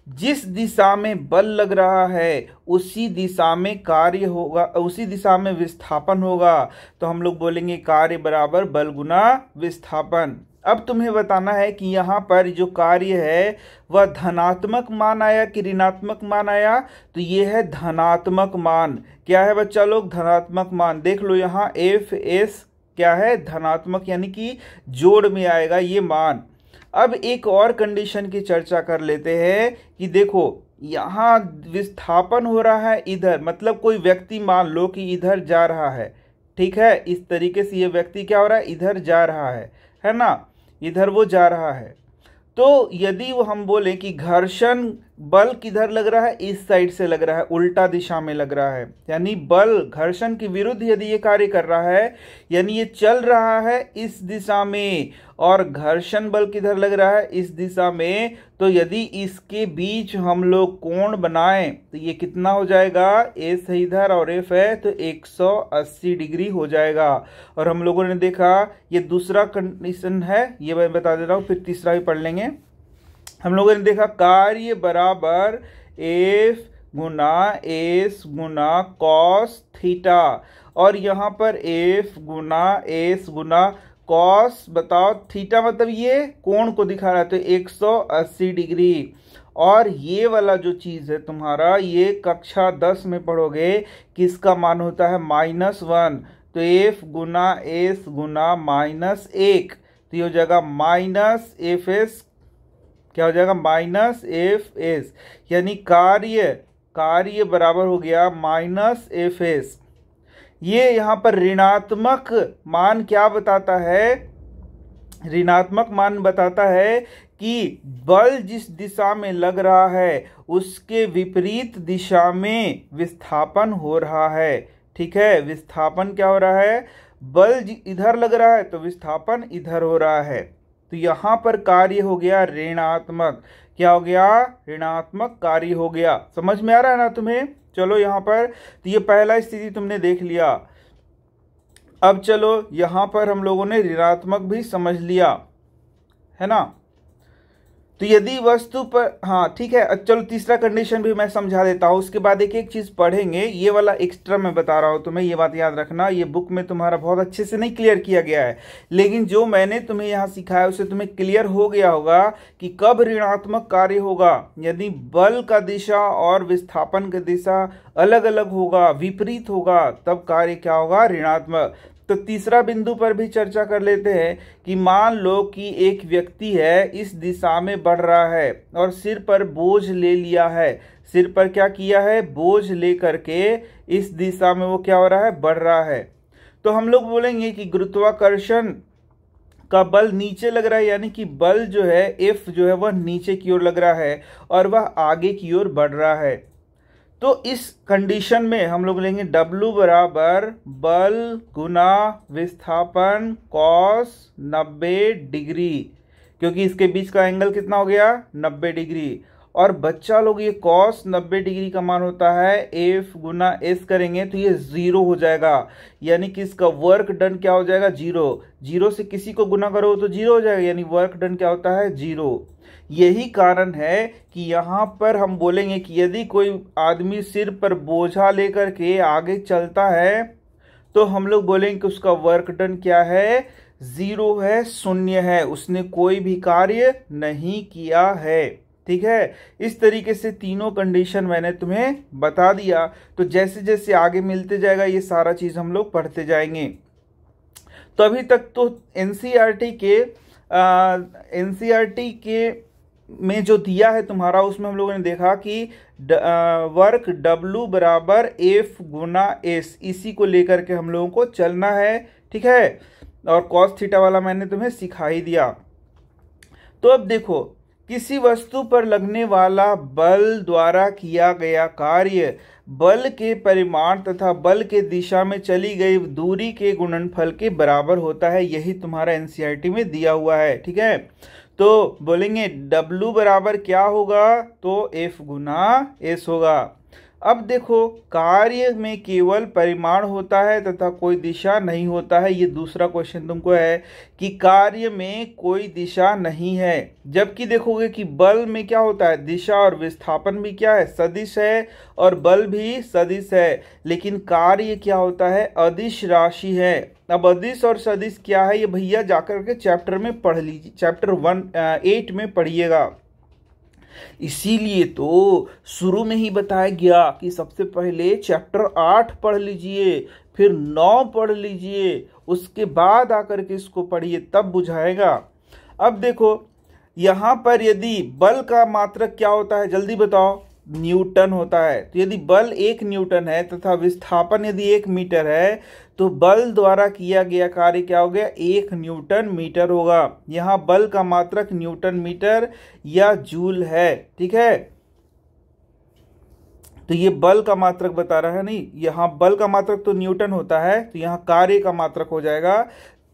जिस दिशा में बल लग रहा है उसी दिशा में कार्य होगा, उसी दिशा में विस्थापन होगा। तो हम लोग बोलेंगे कार्य बराबर बल गुना विस्थापन। अब तुम्हें बताना है कि यहाँ पर जो कार्य है वह धनात्मक मान आया कि ऋणात्मक मान आया। तो ये है धनात्मक मान। क्या है बच्चा लोग, धनात्मक मान। देख लो यहाँ एफ एस क्या है, धनात्मक, यानी कि जोड़ में आएगा ये मान। अब एक और कंडीशन की चर्चा कर लेते हैं कि देखो यहाँ विस्थापन हो रहा है इधर, मतलब कोई व्यक्ति मान लो कि इधर जा रहा है। ठीक है, इस तरीके से ये व्यक्ति क्या हो रहा है, इधर जा रहा है ना, इधर वो जा रहा है। तो यदि वो हम बोले कि घर्षण बल किधर लग रहा है, इस साइड से लग रहा है, उल्टा दिशा में लग रहा है, यानी बल घर्षण के विरुद्ध यदि ये कार्य कर रहा है, यानी ये चल रहा है इस दिशा में और घर्षण बल किधर लग रहा है, इस दिशा में। तो यदि इसके बीच हम लोग कोण बनाएं तो ये कितना हो जाएगा, एस है इधर और एफ है तो 180 डिग्री हो जाएगा। और हम लोगों ने देखा ये दूसरा कंडीशन है, ये मैं बता दे रहा हूँ, फिर तीसरा भी पढ़ लेंगे। हम लोगों ने देखा कार्य बराबर एफ गुना एस गुना कॉस थीटा, और यहाँ पर एफ गुना एस गुना कॉस, बताओ थीटा मतलब ये कोण को दिखा रहा है तो 180 डिग्री। और ये वाला जो चीज है तुम्हारा, ये कक्षा 10 में पढ़ोगे कि इसका मान होता है -1, तो एफ गुना एस गुना -1, तो ये हो जाएगा माइनस एफ एस, क्या हो जाएगा माइनस एफ एस, यानी कार्य बराबर हो गया माइनस एफ एस। ये यहाँ पर ऋणात्मक मान क्या बताता है, ऋणात्मक मान बताता है कि बल जिस दिशा में लग रहा है उसके विपरीत दिशा में विस्थापन हो रहा है। ठीक है, विस्थापन क्या हो रहा है, बल इधर लग रहा है तो विस्थापन इधर हो रहा है। तो यहाँ पर कार्य हो गया ऋणात्मक, क्या हो गया, ऋणात्मक कार्य हो गया। समझ में आ रहा है ना तुम्हें। चलो यहाँ पर तो ये पहला स्थिति तुमने देख लिया। अब चलो यहाँ पर हम लोगों ने ऋणात्मक भी समझ लिया है ना। तो यदि वस्तु पर, हाँ ठीक है, चलो तीसरा कंडीशन भी मैं समझा देता हूँ, उसके बाद एक एक चीज पढ़ेंगे। ये वाला एक्स्ट्रा मैं बता रहा हूँ तुम्हें, ये बात याद रखना, ये बुक में तुम्हारा बहुत अच्छे से नहीं क्लियर किया गया है, लेकिन जो मैंने तुम्हें यहाँ सिखाया उससे तुम्हें क्लियर हो गया होगा कि कब ऋणात्मक कार्य होगा। यदि बल का दिशा और विस्थापन का दिशा अलग अलग होगा, विपरीत होगा, तब कार्य क्या होगा, ऋणात्मक। तो तीसरा बिंदु पर भी चर्चा कर लेते हैं कि मान लो कि एक व्यक्ति है, इस दिशा में बढ़ रहा है और सिर पर बोझ ले लिया है, सिर पर क्या किया है, बोझ ले करके इस दिशा में वो क्या हो रहा है, बढ़ रहा है। तो हम लोग बोलेंगे कि गुरुत्वाकर्षण का बल नीचे लग रहा है, यानी कि बल जो है एफ जो है वह नीचे की ओर लग रहा है और वह आगे की ओर बढ़ रहा है। तो इस कंडीशन में हम लोग लेंगे W बराबर बल गुना विस्थापन कॉस 90 डिग्री, क्योंकि इसके बीच का एंगल कितना हो गया, 90 डिग्री। और बच्चा लोग ये कॉस 90 डिग्री का मान होता है एफ गुना एस, करेंगे तो ये 0 हो जाएगा, यानी कि इसका वर्क डन क्या हो जाएगा, 0। 0 से किसी को गुना करो तो 0 हो जाएगा, यानी वर्क डन क्या होता है, 0। यही कारण है कि यहाँ पर हम बोलेंगे कि यदि कोई आदमी सिर पर बोझा लेकर के आगे चलता है तो हम लोग बोलेंगे कि उसका वर्क डन क्या है, 0 है, शून्य है, उसने कोई भी कार्य नहीं किया है। ठीक है, इस तरीके से तीनों कंडीशन मैंने तुम्हें बता दिया। तो जैसे जैसे आगे मिलते जाएगा ये सारा चीज हम लोग पढ़ते जाएंगे। तो अभी तक तो एनसीईआरटी के में जो दिया है तुम्हारा, उसमें हम लोगों ने देखा कि वर्क W बराबर एफ गुना एस, इसी को लेकर के हम लोगों को चलना है। ठीक है, और कॉस थीटा वाला मैंने तुम्हें सिखा ही दिया। तो अब देखो, किसी वस्तु पर लगने वाला बल द्वारा किया गया कार्य बल के परिमाण तथा बल के दिशा में चली गई दूरी के गुणनफल के बराबर होता है। यही तुम्हारा एनसीईआरटी में दिया हुआ है। ठीक है, तो बोलेंगे W बराबर क्या होगा, तो F गुना S होगा। अब देखो, कार्य में केवल परिमाण होता है तथा कोई दिशा नहीं होता है। ये दूसरा क्वेश्चन तुमको है कि कार्य में कोई दिशा नहीं है, जबकि देखोगे कि बल में क्या होता है, दिशा और विस्थापन भी क्या है, सदिश है, और बल भी सदिश है। लेकिन कार्य क्या होता है, अदिश राशि है। अब अदिश और सदिश क्या है, ये भैया जाकर के चैप्टर में पढ़ लीजिए, चैप्टर 8 में पढ़िएगा। इसीलिए तो शुरू में ही बताया गया कि सबसे पहले चैप्टर 8 पढ़ लीजिए, फिर 9 पढ़ लीजिए, उसके बाद आकर के इसको पढ़िए, तब बुझाएगा। अब देखो, यहां पर यदि बल का मात्रक क्या होता है, जल्दी बताओ, न्यूटन होता है। तो यदि बल 1 न्यूटन है तथा विस्थापन यदि 1 मीटर है, तो बल द्वारा किया गया कार्य क्या हो गया, 1 न्यूटन मीटर होगा। यहाँ बल का मात्रक न्यूटन मीटर या जूल है। ठीक है, तो ये बल का मात्रक बता रहा है, नहीं, यहाँ बल का मात्रक तो न्यूटन होता है, तो यहाँ कार्य का मात्रक हो जाएगा।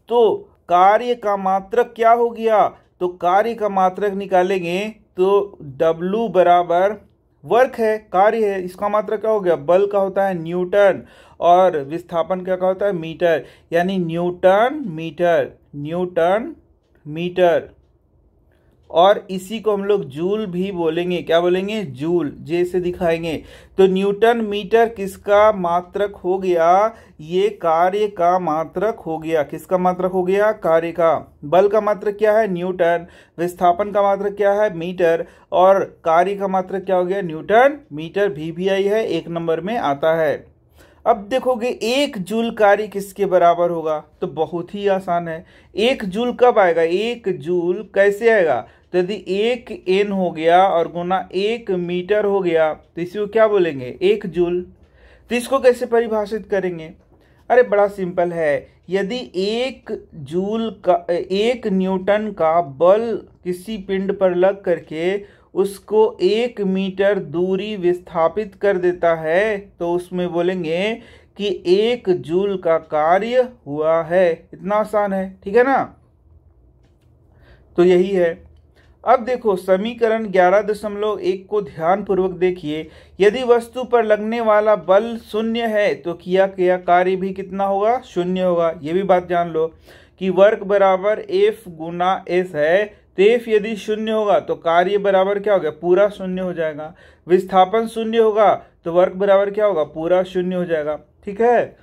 तो कार्य का मात्रक क्या हो गया, तो कार्य का मात्रक निकालेंगे तो W बराबर वर्क है, कार्य है, इसका मात्रक क्या हो गया, बल का होता है न्यूटन, और विस्थापन क्या का होता है, मीटर, यानी न्यूटन मीटर, न्यूटन मीटर। और इसी को हम लोग जूल भी बोलेंगे। क्या बोलेंगे? जूल, जे से दिखाएंगे। तो न्यूटन मीटर किसका मात्रक हो गया? ये कार्य का मात्रक हो गया। किसका मात्रक हो गया? कार्य का। बल का मात्रक क्या है? न्यूटन। विस्थापन का मात्रक क्या है? मीटर। और कार्य का मात्रक क्या हो गया? Newton metre. VVI है, 1 नंबर में आता है। अब देखोगे 1 जूल कार्य किसके बराबर होगा? तो बहुत ही आसान है। 1 जूल कब आएगा? 1 जूल कैसे आएगा? तो यदि 1 N हो गया और गुना 1 मीटर हो गया तो इसी को क्या बोलेंगे? 1 जूल। तो इसको कैसे परिभाषित करेंगे? अरे बड़ा सिंपल है। यदि 1 न्यूटन का बल किसी पिंड पर लग करके उसको 1 मीटर दूरी विस्थापित कर देता है तो उसमें बोलेंगे कि 1 जूल का कार्य हुआ है। इतना आसान है, ठीक है ना? तो यही है। अब देखो समीकरण 11.1 को ध्यान पूर्वक देखिए। यदि वस्तु पर लगने वाला बल 0 है तो किया गया कार्य भी कितना होगा? 0 होगा। ये भी बात जान लो कि वर्क बराबर F गुना S है। तो F यदि 0 होगा तो कार्य बराबर क्या हो गया? पूरा 0 हो जाएगा। विस्थापन 0 होगा तो वर्क बराबर क्या होगा? पूरा 0 हो जाएगा। ठीक है।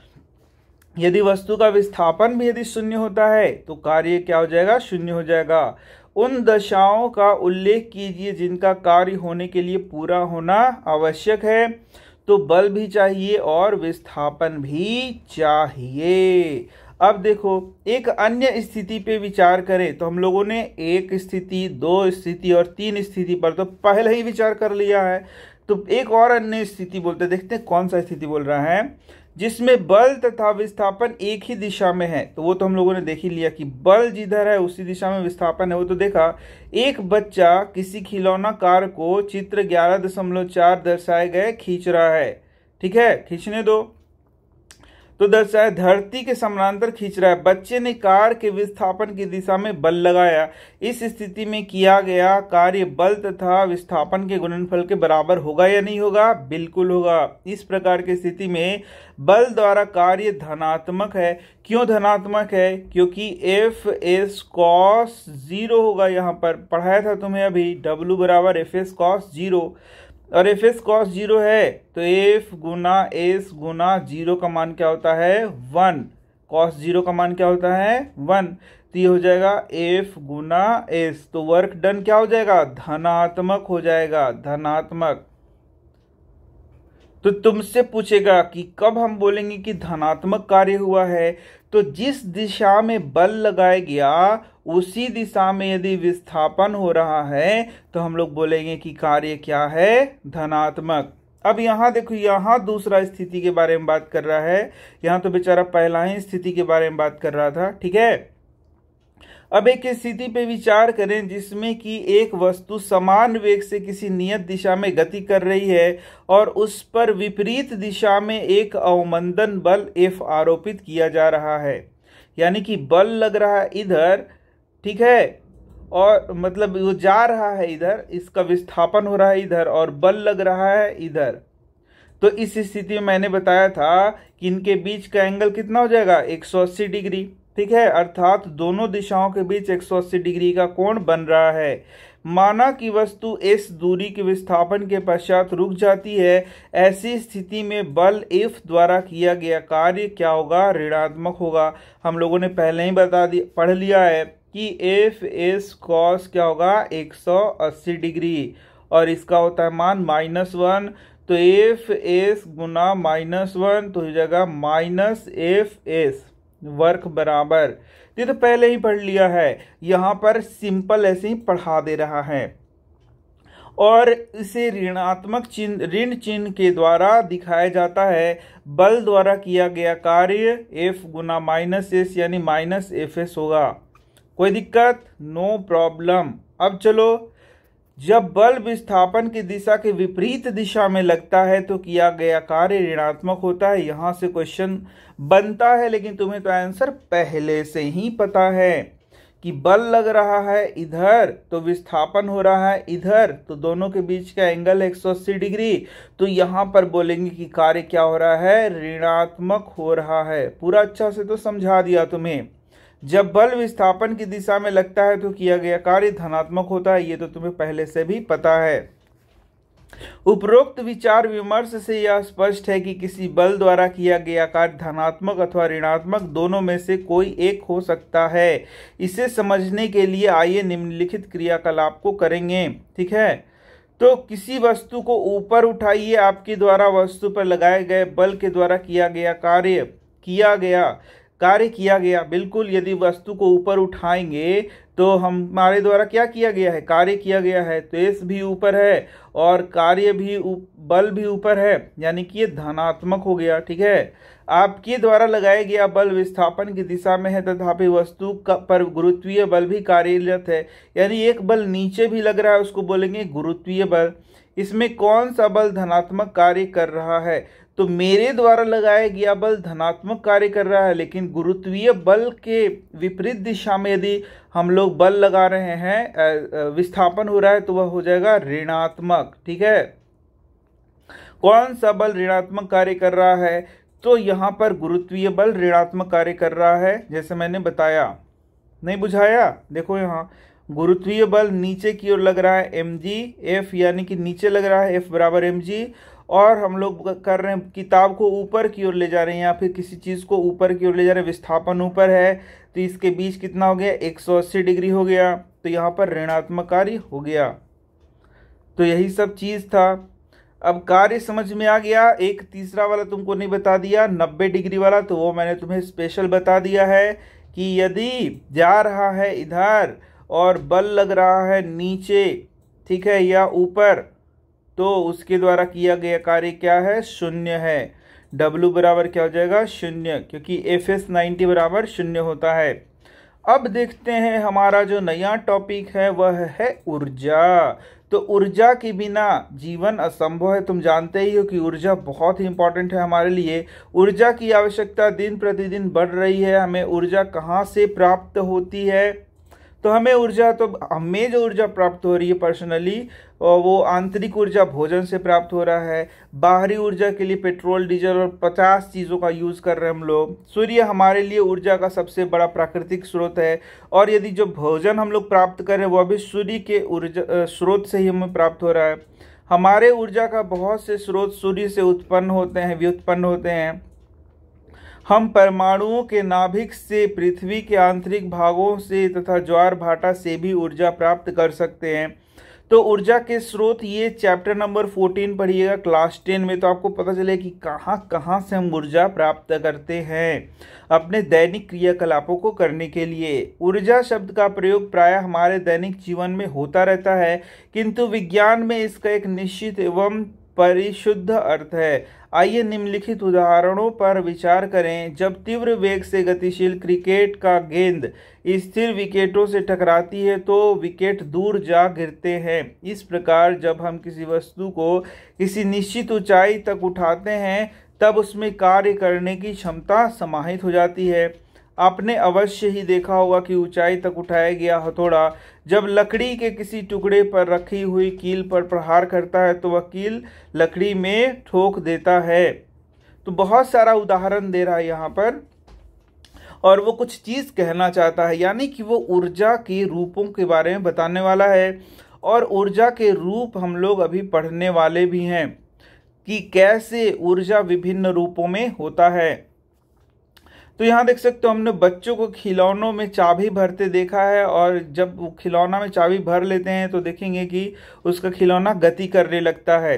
यदि वस्तु का विस्थापन भी यदि 0 होता है तो कार्य क्या हो जाएगा? 0 हो जाएगा। उन दशाओं का उल्लेख कीजिए जिनका कार्य होने के लिए पूरा होना आवश्यक है। तो बल भी चाहिए और विस्थापन भी चाहिए। अब देखो एक अन्य स्थिति पे विचार करें तो हम लोगों ने 1 स्थिति, 2 स्थिति और 3 स्थिति पर तो पहले ही विचार कर लिया है। तो एक और अन्य स्थिति बोलते, देखते हैं कौन सा स्थिति बोल रहा है जिसमें बल तथा विस्थापन एक ही दिशा में है। तो वो तो हम लोगों ने देख ही लिया कि बल जिधर है उसी दिशा में विस्थापन है, वो तो देखा। एक बच्चा किसी खिलौना कार को चित्र 11.4 दर्शाए गए खींच रहा है। ठीक है, खींचने दो। तो दर्शाए धरती के समानांतर खींच रहा है। बच्चे ने कार के विस्थापन की दिशा में बल लगाया। इस स्थिति में किया गया कार्य बल तथा विस्थापन के गुणनफल के बराबर होगा या नहीं होगा? बिल्कुल होगा। इस प्रकार की स्थिति में बल द्वारा कार्य धनात्मक है। क्यों धनात्मक है? क्योंकि Fs cos 0 होगा। यहाँ पर पढ़ाया था तुम्हें अभी, W बराबर Fs cos 0, और Fs cos 0 है तो F गुना S गुना 0 का मान क्या होता है? 1। cos 0 का मान क्या होता है? 1। तो ये हो जाएगा F गुना S। तो वर्क डन क्या हो जाएगा? धनात्मक हो जाएगा, धनात्मक। तो तुमसे पूछेगा कि कब हम बोलेंगे कि धनात्मक कार्य हुआ है? तो जिस दिशा में बल लगाया गया उसी दिशा में यदि विस्थापन हो रहा है तो हम लोग बोलेंगे कि कार्य क्या है? धनात्मक। अब यहाँ देखो, यहाँ दूसरा स्थिति के बारे में बात कर रहा है। यहाँ तो बेचारा पहला ही स्थिति के बारे में बात कर रहा था। ठीक है। अब एक स्थिति पे विचार करें जिसमें कि एक वस्तु समान वेग से किसी नियत दिशा में गति कर रही है और उस पर विपरीत दिशा में एक अवमंदन बल F आरोपित किया जा रहा है। यानी कि बल लग रहा है इधर, ठीक है, और मतलब वो जा रहा है इधर, इसका विस्थापन हो रहा है इधर और बल लग रहा है इधर। तो इस स्थिति में मैंने बताया था कि इनके बीच का एंगल कितना हो जाएगा? 180 डिग्री। ठीक है, अर्थात दोनों दिशाओं के बीच 180 डिग्री का कोण बन रहा है। माना कि वस्तु S दूरी के विस्थापन के पश्चात रुक जाती है। ऐसी स्थिति में बल F द्वारा किया गया कार्य क्या होगा? ऋणात्मक होगा। हम लोगों ने पहले ही पढ़ लिया है कि Fs cos क्या होगा? 180 डिग्री, और इसका होता है मान -1। तो Fs गुना -1 तो हो जाएगा -Fs वर्क बराबर। ये तो पहले ही पढ़ लिया है, यहाँ पर सिंपल ऐसे ही पढ़ा दे रहा है। और इसे ऋणात्मक चिन्ह, ऋण चिन्ह के द्वारा दिखाया जाता है। बल द्वारा किया गया कार्य F गुना -S यानी -Fs होगा। कोई दिक्कत? No problem. अब चलो, जब बल विस्थापन की दिशा के विपरीत दिशा में लगता है तो किया गया कार्य ऋणात्मक होता है। यहां से क्वेश्चन बनता है, लेकिन तुम्हें तो आंसर पहले से ही पता है कि बल लग रहा है इधर तो विस्थापन हो रहा है इधर, तो दोनों के बीच का एंगल 180 डिग्री। तो यहां पर बोलेंगे कि कार्य क्या हो रहा है? ऋणात्मक हो रहा है। पूरा अच्छा से तो समझा दिया तुम्हें। जब बल विस्थापन की दिशा में लगता है तो किया गया कार्य धनात्मक होता है, ये तो तुम्हें पहले से भी पता है। उपरोक्त विचार विमर्श से यह स्पष्ट है कि किसी बल द्वारा किया गया कार्य धनात्मक अथवा ऋणात्मक दोनों में से कोई एक हो सकता है। इसे समझने के लिए आइए निम्नलिखित क्रियाकलाप को करेंगे। ठीक है, तो किसी वस्तु को ऊपर उठाइए, आपके द्वारा वस्तु पर लगाए गए बल के द्वारा किया गया। बिल्कुल, यदि वस्तु को ऊपर उठाएंगे तो हमारे द्वारा क्या किया गया है, कार्य किया गया है। तो एस भी ऊपर है और कार्य भी बल भी ऊपर है, यानी कि ये धनात्मक हो गया। ठीक है, आपके द्वारा लगाया गया बल विस्थापन की दिशा में है, तथापि वस्तु पर गुरुत्वीय बल भी कार्यरत है, यानी एक बल नीचे भी लग रहा है, उसको बोलेंगे गुरुत्वीय बल। इसमें कौन सा बल धनात्मक कार्य कर रहा है, तो मेरे द्वारा लगाया गया बल धनात्मक कार्य कर रहा है, लेकिन गुरुत्वीय बल के विपरीत दिशा में यदि हम लोग बल लगा रहे हैं, विस्थापन हो रहा है, तो वह हो जाएगा ऋणात्मक। ठीक है, कौन सा बल ऋणात्मक कार्य कर रहा है, तो यहाँ पर गुरुत्वीय बल ऋणात्मक कार्य कर रहा है, जैसे मैंने बताया। नहीं बुझाया? देखो यहाँ गुरुत्वीय बल नीचे की ओर लग रहा है mg, F यानी कि नीचे लग रहा है F बराबर mg, और हम लोग कर रहे हैं किताब को ऊपर की ओर ले जा रहे हैं या फिर किसी चीज़ को ऊपर की ओर ले जा रहे हैं, विस्थापन ऊपर है, तो इसके बीच कितना हो गया, 180 डिग्री हो गया, तो यहाँ पर ऋणात्मक कार्य हो गया। तो यही सब चीज़ था। अब कार्य समझ में आ गया। एक तीसरा वाला तुमको नहीं बता दिया, 90 डिग्री वाला, तो वो मैंने तुम्हें स्पेशल बता दिया है कि यदि जा रहा है इधर और बल लग रहा है नीचे, ठीक है, या ऊपर, तो उसके द्वारा किया गया कार्य क्या है, शून्य है। W बराबर क्या हो जाएगा, शून्य, क्योंकि FS 90 बराबर शून्य होता है। अब देखते हैं हमारा जो नया टॉपिक है वह है ऊर्जा। तो ऊर्जा के बिना जीवन असंभव है। तुम जानते ही हो कि ऊर्जा बहुत ही इंपॉर्टेंट है हमारे लिए। ऊर्जा की आवश्यकता दिन प्रतिदिन बढ़ रही है। हमें ऊर्जा कहाँ से प्राप्त होती है, तो हमें जो ऊर्जा प्राप्त हो रही है पर्सनली, वो आंतरिक ऊर्जा भोजन से प्राप्त हो रहा है। बाहरी ऊर्जा के लिए पेट्रोल, डीजल और 50 चीज़ों का यूज़ कर रहे हैं हम लोग। सूर्य हमारे लिए ऊर्जा का सबसे बड़ा प्राकृतिक स्रोत है, और यदि जो भोजन हम लोग प्राप्त कर रहे हैं वह भी सूर्य के ऊर्जा स्रोत से ही हमें प्राप्त हो रहा है। हमारे ऊर्जा का बहुत से स्रोत सूर्य से व्युत्पन्न होते हैं। हम परमाणुओं के नाभिक से, पृथ्वी के आंतरिक भागों से तथा ज्वार भाटा से भी ऊर्जा प्राप्त कर सकते हैं। तो ऊर्जा के स्रोत, ये चैप्टर नंबर 14 पढ़िएगा क्लास 10 में, तो आपको पता चले कि कहाँ कहाँ से हम ऊर्जा प्राप्त करते हैं अपने दैनिक क्रियाकलापों को करने के लिए। ऊर्जा शब्द का प्रयोग प्रायः हमारे दैनिक जीवन में होता रहता है, किंतु विज्ञान में इसका एक निश्चित एवं परिशुद्ध अर्थ है। आइए निम्नलिखित उदाहरणों पर विचार करें। जब तीव्र वेग से गतिशील क्रिकेट का गेंद स्थिर विकेटों से टकराती है तो विकेट दूर जा गिरते हैं। इस प्रकार जब हम किसी वस्तु को किसी निश्चित ऊंचाई तक उठाते हैं तब उसमें कार्य करने की क्षमता समाहित हो जाती है। आपने अवश्य ही देखा होगा कि ऊंचाई तक उठाया गया हथौड़ा जब लकड़ी के किसी टुकड़े पर रखी हुई कील पर प्रहार करता है तो वह कील लकड़ी में ठोक देता है। तो बहुत सारा उदाहरण दे रहा है यहाँ पर, और वो कुछ चीज़ कहना चाहता है, यानी कि वो ऊर्जा के रूपों के बारे में बताने वाला है। और ऊर्जा के रूप हम लोग अभी पढ़ने वाले भी हैं कि कैसे ऊर्जा विभिन्न रूपों में होता है। तो यहाँ देख सकते हो, हमने बच्चों को खिलौनों में चाबी भरते देखा है, और जब वो खिलौना में चाबी भर लेते हैं तो देखेंगे कि उसका खिलौना गति करने लगता है।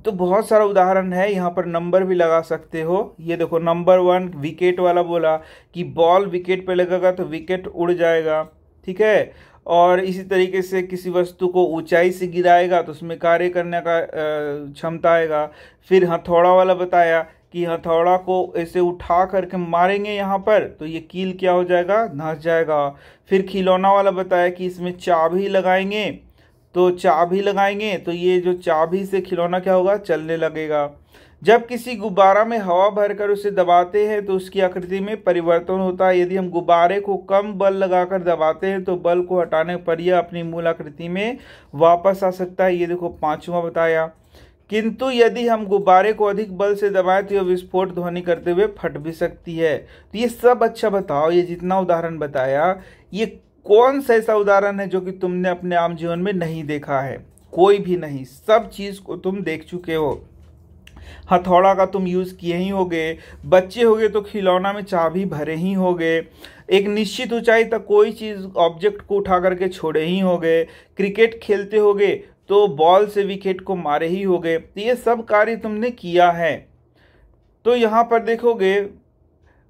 तो बहुत सारा उदाहरण है, यहाँ पर नंबर भी लगा सकते हो। ये देखो, नंबर 1 विकेट वाला बोला कि बॉल विकेट पे लगेगा तो विकेट उड़ जाएगा, ठीक है। और इसी तरीके से किसी वस्तु को ऊंचाई से गिराएगा तो उसमें कार्य करने का क्षमता आएगा। फिर हथौड़ा वाला बताया कि हथौड़ा को ऐसे उठा करके मारेंगे यहाँ पर तो ये कील क्या हो जाएगा, धंस जाएगा। फिर खिलौना वाला बताया कि इसमें चाबी लगाएंगे तो ये जो चाबी से खिलौना क्या होगा, चलने लगेगा। जब किसी गुब्बारा में हवा भरकर उसे दबाते हैं तो उसकी आकृति में परिवर्तन होता है। यदि हम गुब्बारे को कम बल लगाकर दबाते हैं तो बल को हटाने पर यह अपनी मूल आकृति में वापस आ सकता है। ये देखो 5वां बताया किंतु यदि हम गुब्बारे को अधिक बल से दबाएं तो यह विस्फोट ध्वनि करते हुए फट भी सकती है। तो ये सब अच्छा बताओ, ये जितना उदाहरण बताया ये कौन सा ऐसा उदाहरण है जो कि तुमने अपने आम जीवन में नहीं देखा है? कोई भी नहीं, सब चीज को तुम देख चुके हो। हथौड़ा का तुम यूज किए ही होगे, बच्चे होगे तो खिलौना में चाबी भरे ही होगे, एक निश्चित ऊंचाई तक कोई चीज ऑब्जेक्ट को उठा करके छोड़े ही होगे, क्रिकेट खेलते होगे तो बॉल से विकेट को मारे ही होगे। तो ये सब कार्य तुमने किया है। तो यहाँ पर देखोगे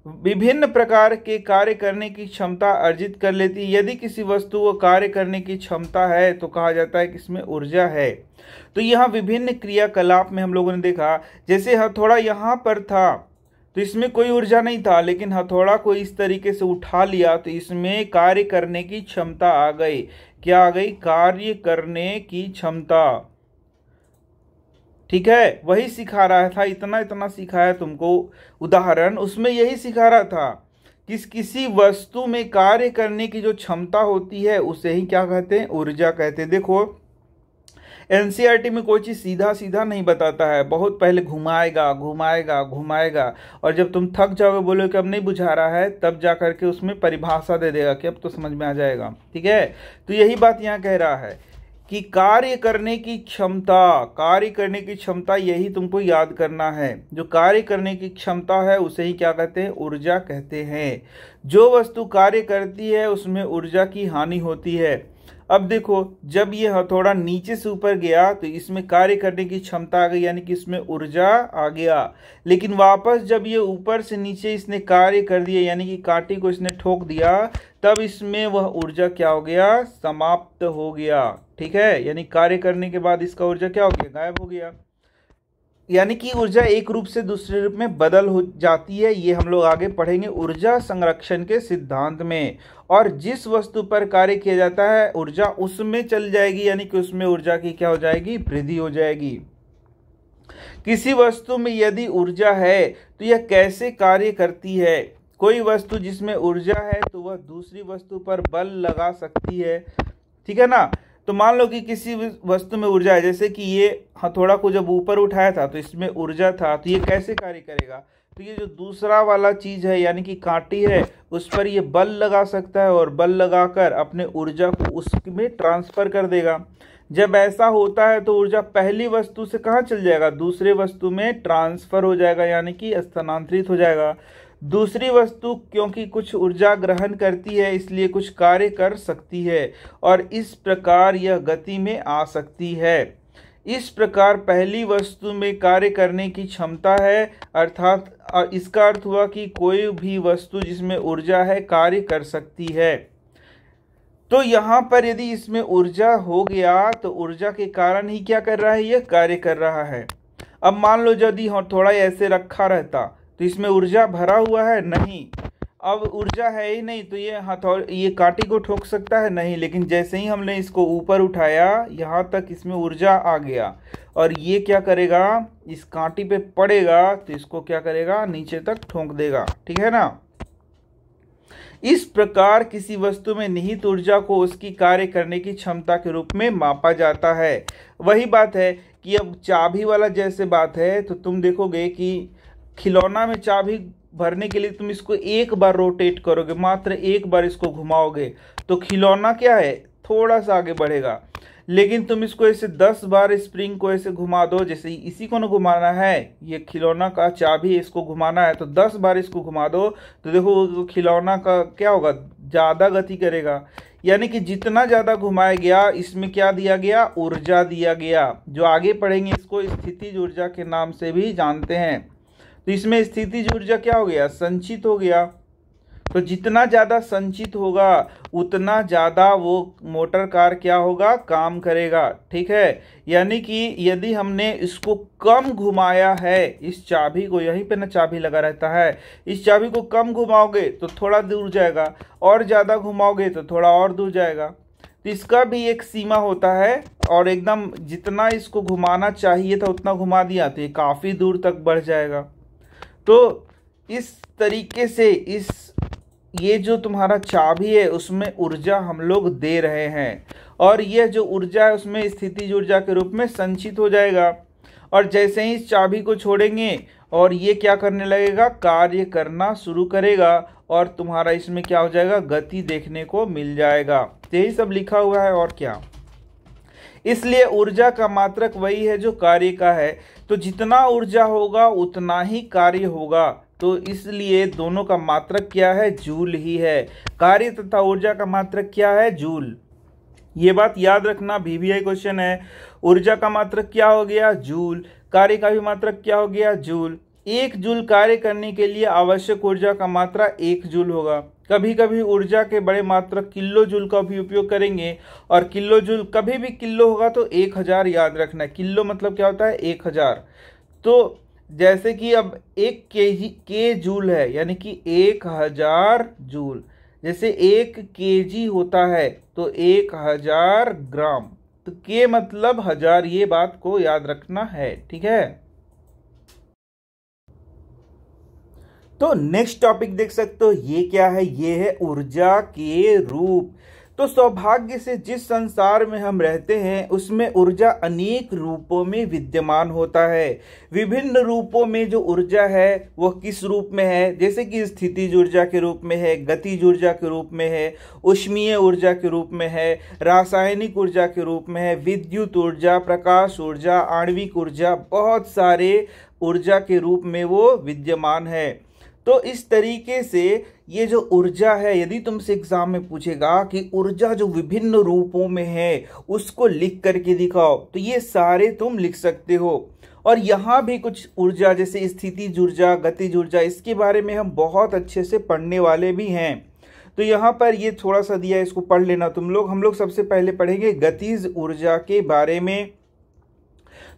विभिन्न प्रकार के कार्य करने की क्षमता अर्जित कर लेती है। यदि किसी वस्तु को कार्य करने की क्षमता है तो कहा जाता है कि इसमें ऊर्जा है। तो यहाँ विभिन्न क्रियाकलाप में हम लोगों ने देखा, जैसे हथौड़ा यहाँ पर था तो इसमें कोई ऊर्जा नहीं था, लेकिन हथौड़ा को इस तरीके से उठा लिया तो इसमें कार्य करने की क्षमता आ गई। क्या आ गई? कार्य करने की क्षमता। ठीक है, वही सिखा रहा था, इतना इतना सिखाया तुमको उदाहरण, उसमें यही सिखा रहा था कि किसी वस्तु में कार्य करने की जो क्षमता होती है उसे ही क्या कहते हैं? ऊर्जा कहते हैं। देखो एनसीईआरटी में कोई चीज सीधा सीधा नहीं बताता है, बहुत पहले घुमाएगा घुमाएगा घुमाएगा, और जब तुम थक जाओगे बोलो कि अब नहीं बुझा रहा है, तब जा करके उसमें परिभाषा दे देगा कि अब तो समझ में आ जाएगा। ठीक है, तो यही बात यहाँ कह रहा है कि कार्य करने की क्षमता, कार्य करने की क्षमता, यही तुमको याद करना है। जो कार्य करने की क्षमता है उसे ही क्या कहते हैं? ऊर्जा कहते हैं। जो वस्तु कार्य करती है उसमें ऊर्जा की हानि होती है। अब देखो जब ये हथौड़ा नीचे से ऊपर गया तो इसमें कार्य करने की क्षमता आ गई, यानी कि इसमें ऊर्जा आ गया। लेकिन वापस जब ये ऊपर से नीचे इसने कार्य कर दिया, यानी कि कांटे को इसने ठोक दिया, तब इसमें वह ऊर्जा क्या हो गया? समाप्त हो गया। ठीक है, यानी कार्य करने के बाद इसका ऊर्जा क्या हो गया? गायब हो गया। यानी कि ऊर्जा एक रूप से दूसरे रूप में बदल हो जाती है। ये हम लोग आगे पढ़ेंगे ऊर्जा संरक्षण के सिद्धांत में। और जिस वस्तु पर कार्य किया जाता है ऊर्जा उसमें चल जाएगी, यानी कि उसमें ऊर्जा की क्या हो जाएगी? वृद्धि हो जाएगी। किसी वस्तु में यदि ऊर्जा है तो यह कैसे कार्य करती है? कोई वस्तु जिसमें ऊर्जा है तो वह दूसरी वस्तु पर बल लगा सकती है। ठीक है ना? तो मान लो कि किसी वस्तु में ऊर्जा है, जैसे कि ये हथौड़ा को जब ऊपर उठाया था तो इसमें ऊर्जा था, तो ये कैसे कार्य करेगा? तो ये जो दूसरा वाला चीज है यानी कि कांटी है उस पर ये बल लगा सकता है और बल लगाकर अपने ऊर्जा को उसमें ट्रांसफर कर देगा। जब ऐसा होता है तो ऊर्जा पहली वस्तु से कहाँ चल जाएगा? दूसरे वस्तु में ट्रांसफर हो जाएगा, यानी कि स्थानांतरित हो जाएगा। दूसरी वस्तु क्योंकि कुछ ऊर्जा ग्रहण करती है इसलिए कुछ कार्य कर सकती है और इस प्रकार यह गति में आ सकती है। इस प्रकार पहली वस्तु में कार्य करने की क्षमता है, अर्थात इसका अर्थ हुआ कि कोई भी वस्तु जिसमें ऊर्जा है कार्य कर सकती है। तो यहाँ पर यदि इसमें ऊर्जा हो गया तो ऊर्जा के कारण ही क्या कर रहा है? यह कार्य कर रहा है। अब मान लो यदि थोड़ा ऐसे रखा रहता तो इसमें ऊर्जा भरा हुआ है? नहीं। अब ऊर्जा है ही नहीं तो ये कांटे को ठोक सकता है? नहीं। लेकिन जैसे ही हमने इसको ऊपर उठाया यहाँ तक इसमें ऊर्जा आ गया और ये क्या करेगा? इस कांटे पे पड़ेगा तो इसको क्या करेगा? नीचे तक ठोक देगा। ठीक है ना? इस प्रकार किसी वस्तु में निहित ऊर्जा को उसकी कार्य करने की क्षमता के रूप में मापा जाता है। वही बात है कि अब चाबी वाला जैसे बात है तो तुम देखोगे कि खिलौना में चाबी भरने के लिए तुम इसको एक बार रोटेट करोगे, मात्र एक बार इसको घुमाओगे तो खिलौना क्या है? थोड़ा सा आगे बढ़ेगा। लेकिन तुम इसको ऐसे 10 बार स्प्रिंग को ऐसे घुमा दो, जैसे इसी को ना घुमाना है, ये खिलौना का चाबी इसको घुमाना है तो 10 बार इसको घुमा दो तो देखो खिलौना का क्या होगा? ज़्यादा गति करेगा। यानी कि जितना ज़्यादा घुमाया गया इसमें क्या दिया गया? ऊर्जा दिया गया। जो आगे पढ़ेंगे इसको स्थितिज ऊर्जा के नाम से भी जानते हैं। तो इसमें स्थितिज ऊर्जा क्या हो गया? संचित हो गया। तो जितना ज़्यादा संचित होगा उतना ज़्यादा वो मोटर कार क्या होगा? काम करेगा। ठीक है, यानी कि यदि हमने इसको कम घुमाया है, इस चाबी को, यहीं पे ना चाबी लगा रहता है, इस चाबी को कम घुमाओगे तो थोड़ा दूर जाएगा और ज़्यादा घुमाओगे तो थोड़ा और दूर जाएगा। तो इसका भी एक सीमा होता है और एकदम जितना इसको घुमाना चाहिए था उतना घुमा दिया तो ये काफ़ी दूर तक बढ़ जाएगा। तो इस तरीके से ये जो तुम्हारा चाबी है उसमें ऊर्जा हम लोग दे रहे हैं और यह जो ऊर्जा है उसमें स्थितिज ऊर्जा के रूप में संचित हो जाएगा। और जैसे ही इस चाबी को छोड़ेंगे और ये क्या करने लगेगा, कार्य करना शुरू करेगा और तुम्हारा इसमें क्या हो जाएगा, गति देखने को मिल जाएगा। तो यही सब लिखा हुआ है और क्या। इसलिए ऊर्जा का मात्रक वही है जो कार्य का है। तो जितना ऊर्जा होगा उतना ही कार्य होगा। तो इसलिए दोनों का मात्रक क्या है, जूल ही है। कार्य तथा ऊर्जा का मात्रक क्या है, जूल। ये बात याद रखना, VVI क्वेश्चन है। ऊर्जा का मात्रक क्या हो गया, जूल। कार्य का भी मात्रक क्या हो गया, जूल। 1 जूल कार्य करने के लिए आवश्यक ऊर्जा का मात्रा 1 जूल होगा। कभी कभी ऊर्जा के बड़े मात्रक किलो जूल का भी उपयोग करेंगे, और किलो जूल कभी भी किलो होगा तो 1000 याद रखना है। किलो मतलब क्या होता है, 1000। तो जैसे कि अब 1 केजी के जूल है, यानी कि 1000 जूल। जैसे 1 केजी होता है तो 1000 ग्राम। तो के मतलब 1000, ये बात को याद रखना है, ठीक है। तो नेक्स्ट टॉपिक देख सकते हो, ये क्या है, ये है ऊर्जा के रूप। तो सौभाग्य से जिस संसार में हम रहते हैं उसमें ऊर्जा अनेक रूपों में विद्यमान होता है। विभिन्न रूपों में जो ऊर्जा है वह किस रूप में है, जैसे कि स्थितिज ऊर्जा के रूप में है, गतिज ऊर्जा के रूप में है, ऊष्मीय ऊर्जा के रूप में है, रासायनिक ऊर्जा के रूप में है, विद्युत ऊर्जा, प्रकाश ऊर्जा, आणविक ऊर्जा, बहुत सारे ऊर्जा के रूप में वो विद्यमान है। तो इस तरीके से ये जो ऊर्जा है, यदि तुमसे एग्जाम में पूछेगा कि ऊर्जा जो विभिन्न रूपों में है उसको लिख करके दिखाओ, तो ये सारे तुम लिख सकते हो। और यहाँ भी कुछ ऊर्जा जैसे स्थितिज ऊर्जा, गतिज ऊर्जा, इसके बारे में हम बहुत अच्छे से पढ़ने वाले भी हैं। तो यहाँ पर ये थोड़ा सा दिया, इसको पढ़ लेना तुम लोग। हम लोग सबसे पहले पढ़ेंगे गतिज ऊर्जा के बारे में।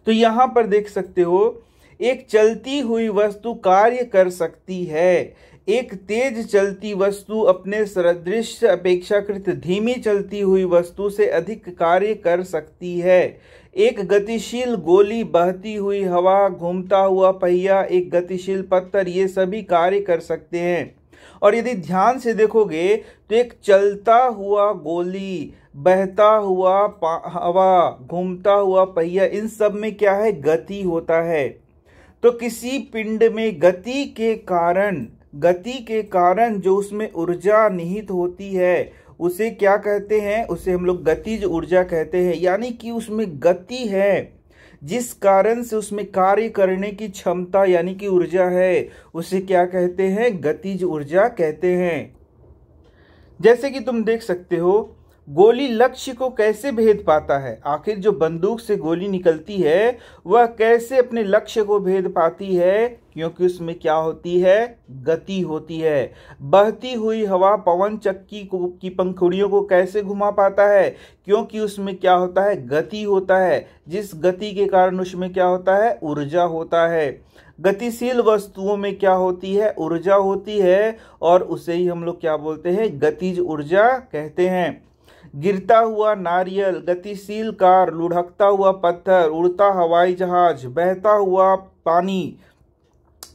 तो यहाँ पर देख सकते हो, एक चलती हुई वस्तु कार्य कर सकती है। एक तेज चलती वस्तु अपने सदृश से अपेक्षाकृत धीमी चलती हुई वस्तु से अधिक कार्य कर सकती है। एक गतिशील गोली, बहती हुई हवा, घूमता हुआ पहिया, एक गतिशील पत्थर, ये सभी कार्य कर सकते हैं। और यदि ध्यान से देखोगे तो एक चलता हुआ गोली, बहता हुआ हवा, घूमता हुआ पहिया, इन सब में क्या है, गति होता है। तो किसी पिंड में गति के कारण जो उसमें ऊर्जा निहित होती है उसे क्या कहते हैं, उसे हम लोग गतिज ऊर्जा कहते हैं। यानी कि उसमें गति है, जिस कारण से उसमें कार्य करने की क्षमता यानी कि ऊर्जा है, उसे क्या कहते हैं, गतिज ऊर्जा कहते हैं। जैसे कि तुम देख सकते हो, गोली लक्ष्य को कैसे भेद पाता है। आखिर जो बंदूक से गोली निकलती है वह कैसे अपने लक्ष्य को भेद पाती है, क्योंकि उसमें क्या होती है, गति होती है। बहती हुई हवा पवन चक्की की पंखुड़ियों को कैसे घुमा पाता है, क्योंकि उसमें क्या होता है, गति होता है। जिस गति के कारण उसमें क्या होता है, ऊर्जा होता है। गतिशील वस्तुओं में क्या होती है, ऊर्जा होती है, और उसे ही हम लोग क्या बोलते हैं, गतिज ऊर्जा कहते हैं। गिरता हुआ नारियल, गतिशील कार, लुढ़कता हुआ पत्थर, उड़ता हवाई जहाज, बहता हुआ पानी।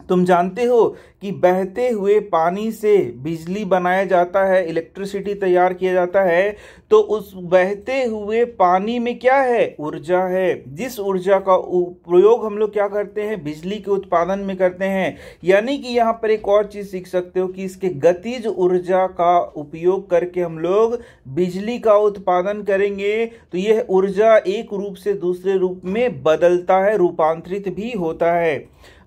तुम जानते हो कि बहते हुए पानी से बिजली बनाया जाता है, इलेक्ट्रिसिटी तैयार किया जाता है। तो उस बहते हुए पानी में क्या है, ऊर्जा है। जिस ऊर्जा का प्रयोग हम लोग क्या करते हैं, बिजली के उत्पादन में करते हैं। यानी कि यहाँ पर एक और चीज सीख सकते हो कि इसके गतिज ऊर्जा का उपयोग करके हम लोग बिजली का उत्पादन करेंगे तो यह ऊर्जा एक रूप से दूसरे रूप में बदलता है, रूपांतरित भी होता है।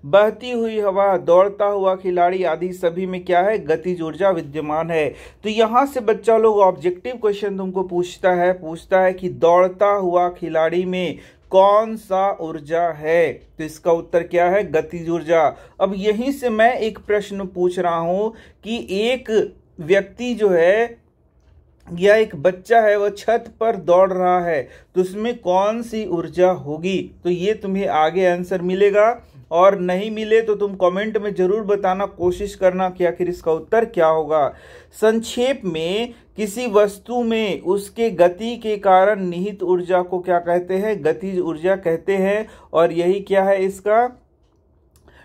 बहती हुई हवा, दौड़ता हुआ खिलाड़ी आदि सभी में क्या है, गतिज ऊर्जा विद्यमान है। तो यहाँ से बच्चा लोग ऑब्जेक्टिव क्वेश्चन तुमको पूछता है कि दौड़ता हुआ खिलाड़ी में कौन सा ऊर्जा है, तो इसका उत्तर क्या है, गतिज ऊर्जा। अब यहीं से मैं एक प्रश्न पूछ रहा हूं कि एक व्यक्ति जो है या एक बच्चा है वह छत पर दौड़ रहा है, तो उसमें कौन सी ऊर्जा होगी। तो ये तुम्हें आगे आंसर मिलेगा, और नहीं मिले तो तुम कमेंट में जरूर बताना, कोशिश करना कि आखिर इसका उत्तर क्या होगा। संक्षेप में किसी वस्तु में उसके गति के कारण निहित ऊर्जा को क्या कहते हैं, गतिज ऊर्जा कहते हैं। और यही क्या है, इसका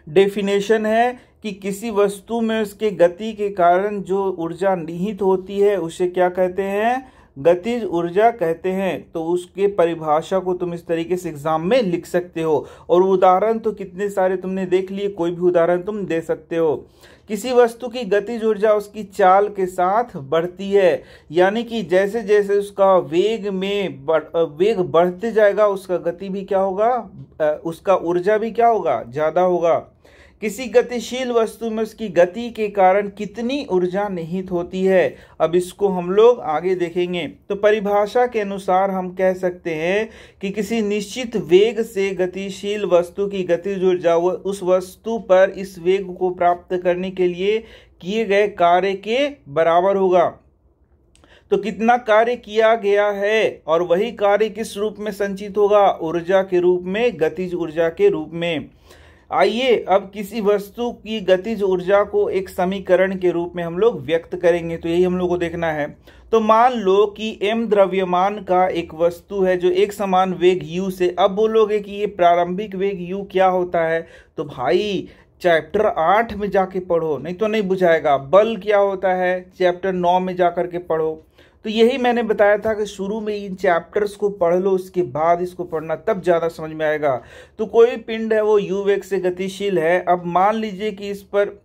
डेफिनेशन है कि किसी वस्तु में उसके गति के कारण जो ऊर्जा निहित होती है उसे क्या कहते हैं, गतिज ऊर्जा कहते हैं। तो उसके परिभाषा को तुम इस तरीके से एग्जाम में लिख सकते हो। और उदाहरण तो कितने सारे तुमने देख लिए, कोई भी उदाहरण तुम दे सकते हो। किसी वस्तु की गतिज ऊर्जा उसकी चाल के साथ बढ़ती है, यानी कि जैसे जैसे उसका वेग बढ़ते जाएगा उसका गति भी क्या होगा, उसका ऊर्जा भी क्या होगा, ज्यादा होगा। किसी गतिशील वस्तु में उसकी गति के कारण कितनी ऊर्जा निहित होती है, अब इसको हम लोग आगे देखेंगे। तो परिभाषा के अनुसार हम कह सकते हैं कि किसी निश्चित वेग से गतिशील वस्तु की गतिज ऊर्जा उस वस्तु पर इस वेग को प्राप्त करने के लिए किए गए कार्य के बराबर होगा। तो कितना कार्य किया गया है और वही कार्य किस रूप में संचित होगा, ऊर्जा के रूप में, गतिज ऊर्जा के रूप में। आइए अब किसी वस्तु की गतिज ऊर्जा को एक समीकरण के रूप में हम लोग व्यक्त करेंगे। तो यही हम लोग को देखना है। तो मान लो कि m द्रव्यमान का एक वस्तु है जो एक समान वेग u से, अब बोलोगे कि ये प्रारंभिक वेग u क्या होता है, तो भाई चैप्टर 8 में जाके पढ़ो, नहीं तो नहीं बुझाएगा। बल क्या होता है, चैप्टर 9 में जाकर के पढ़ो। तो यही मैंने बताया था कि शुरू में इन चैप्टर्स को पढ़ लो, उसके बाद इसको पढ़ना, तब ज़्यादा समझ में आएगा। तो कोई पिंड है वो u वेग से गतिशील है। अब मान लीजिए कि इस पर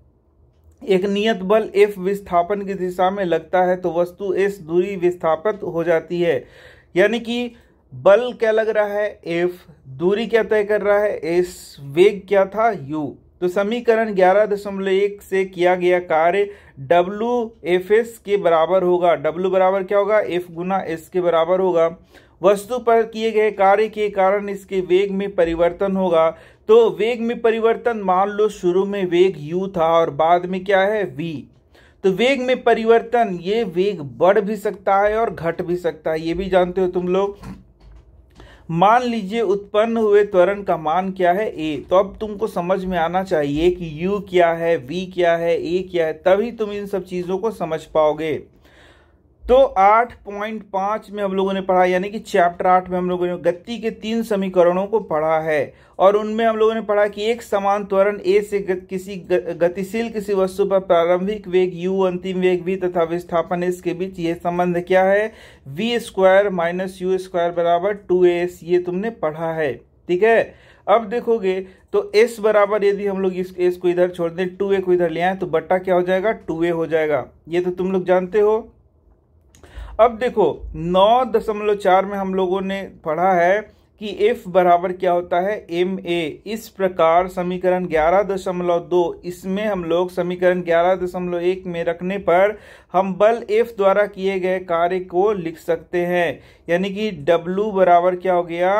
एक नियत बल F विस्थापन की दिशा में लगता है, तो वस्तु s दूरी विस्थापित हो जाती है। यानी कि बल क्या लग रहा है, F, दूरी क्या तय कर रहा है, s, वेग क्या था, u। तो समीकरण 11.1 से किया गया कार्य WFS के बराबर होगा। W बराबर क्या होगा, F गुना S के बराबर होगा। वस्तु पर किए गए कार्य के कारण इसके वेग में परिवर्तन होगा। तो वेग में परिवर्तन, मान लो शुरू में वेग u था और बाद में क्या है, v। तो वेग में परिवर्तन, ये वेग बढ़ भी सकता है और घट भी सकता है, ये भी जानते हो तुम लोग। मान लीजिए उत्पन्न हुए त्वरण का मान क्या है, a। तो अब तुमको समझ में आना चाहिए कि u क्या है, v क्या है, a क्या है, तभी तुम इन सब चीजों को समझ पाओगे। तो 8.5 में हम लोगों ने पढ़ा, यानी कि चैप्टर 8 में हम लोगों ने गति के 3 समीकरणों को पढ़ा है। और उनमें हम लोगों ने पढ़ा कि एक समान त्वरण a से किसी गतिशील किसी वस्तु पर प्रारंभिक वेग u, अंतिम वेग v तथा विस्थापन s के बीच ये संबंध क्या है, v² माइनस u² बराबर 2as, ये तुमने पढ़ा है। ठीक है, अब देखोगे तो s बराबर, यदि हम लोग इस s को इधर छोड़ दें, 2a को इधर ले आए, तो बट्टा क्या हो जाएगा, 2a हो जाएगा। ये तो तुम लोग जानते हो। अब देखो 9.4 में हम लोगों ने पढ़ा है कि F बराबर क्या होता है, ma। इस प्रकार समीकरण 11.2, इसमें हम लोग समीकरण 11.1 में रखने पर हम बल F द्वारा किए गए कार्य को लिख सकते हैं। यानी कि W बराबर क्या हो गया,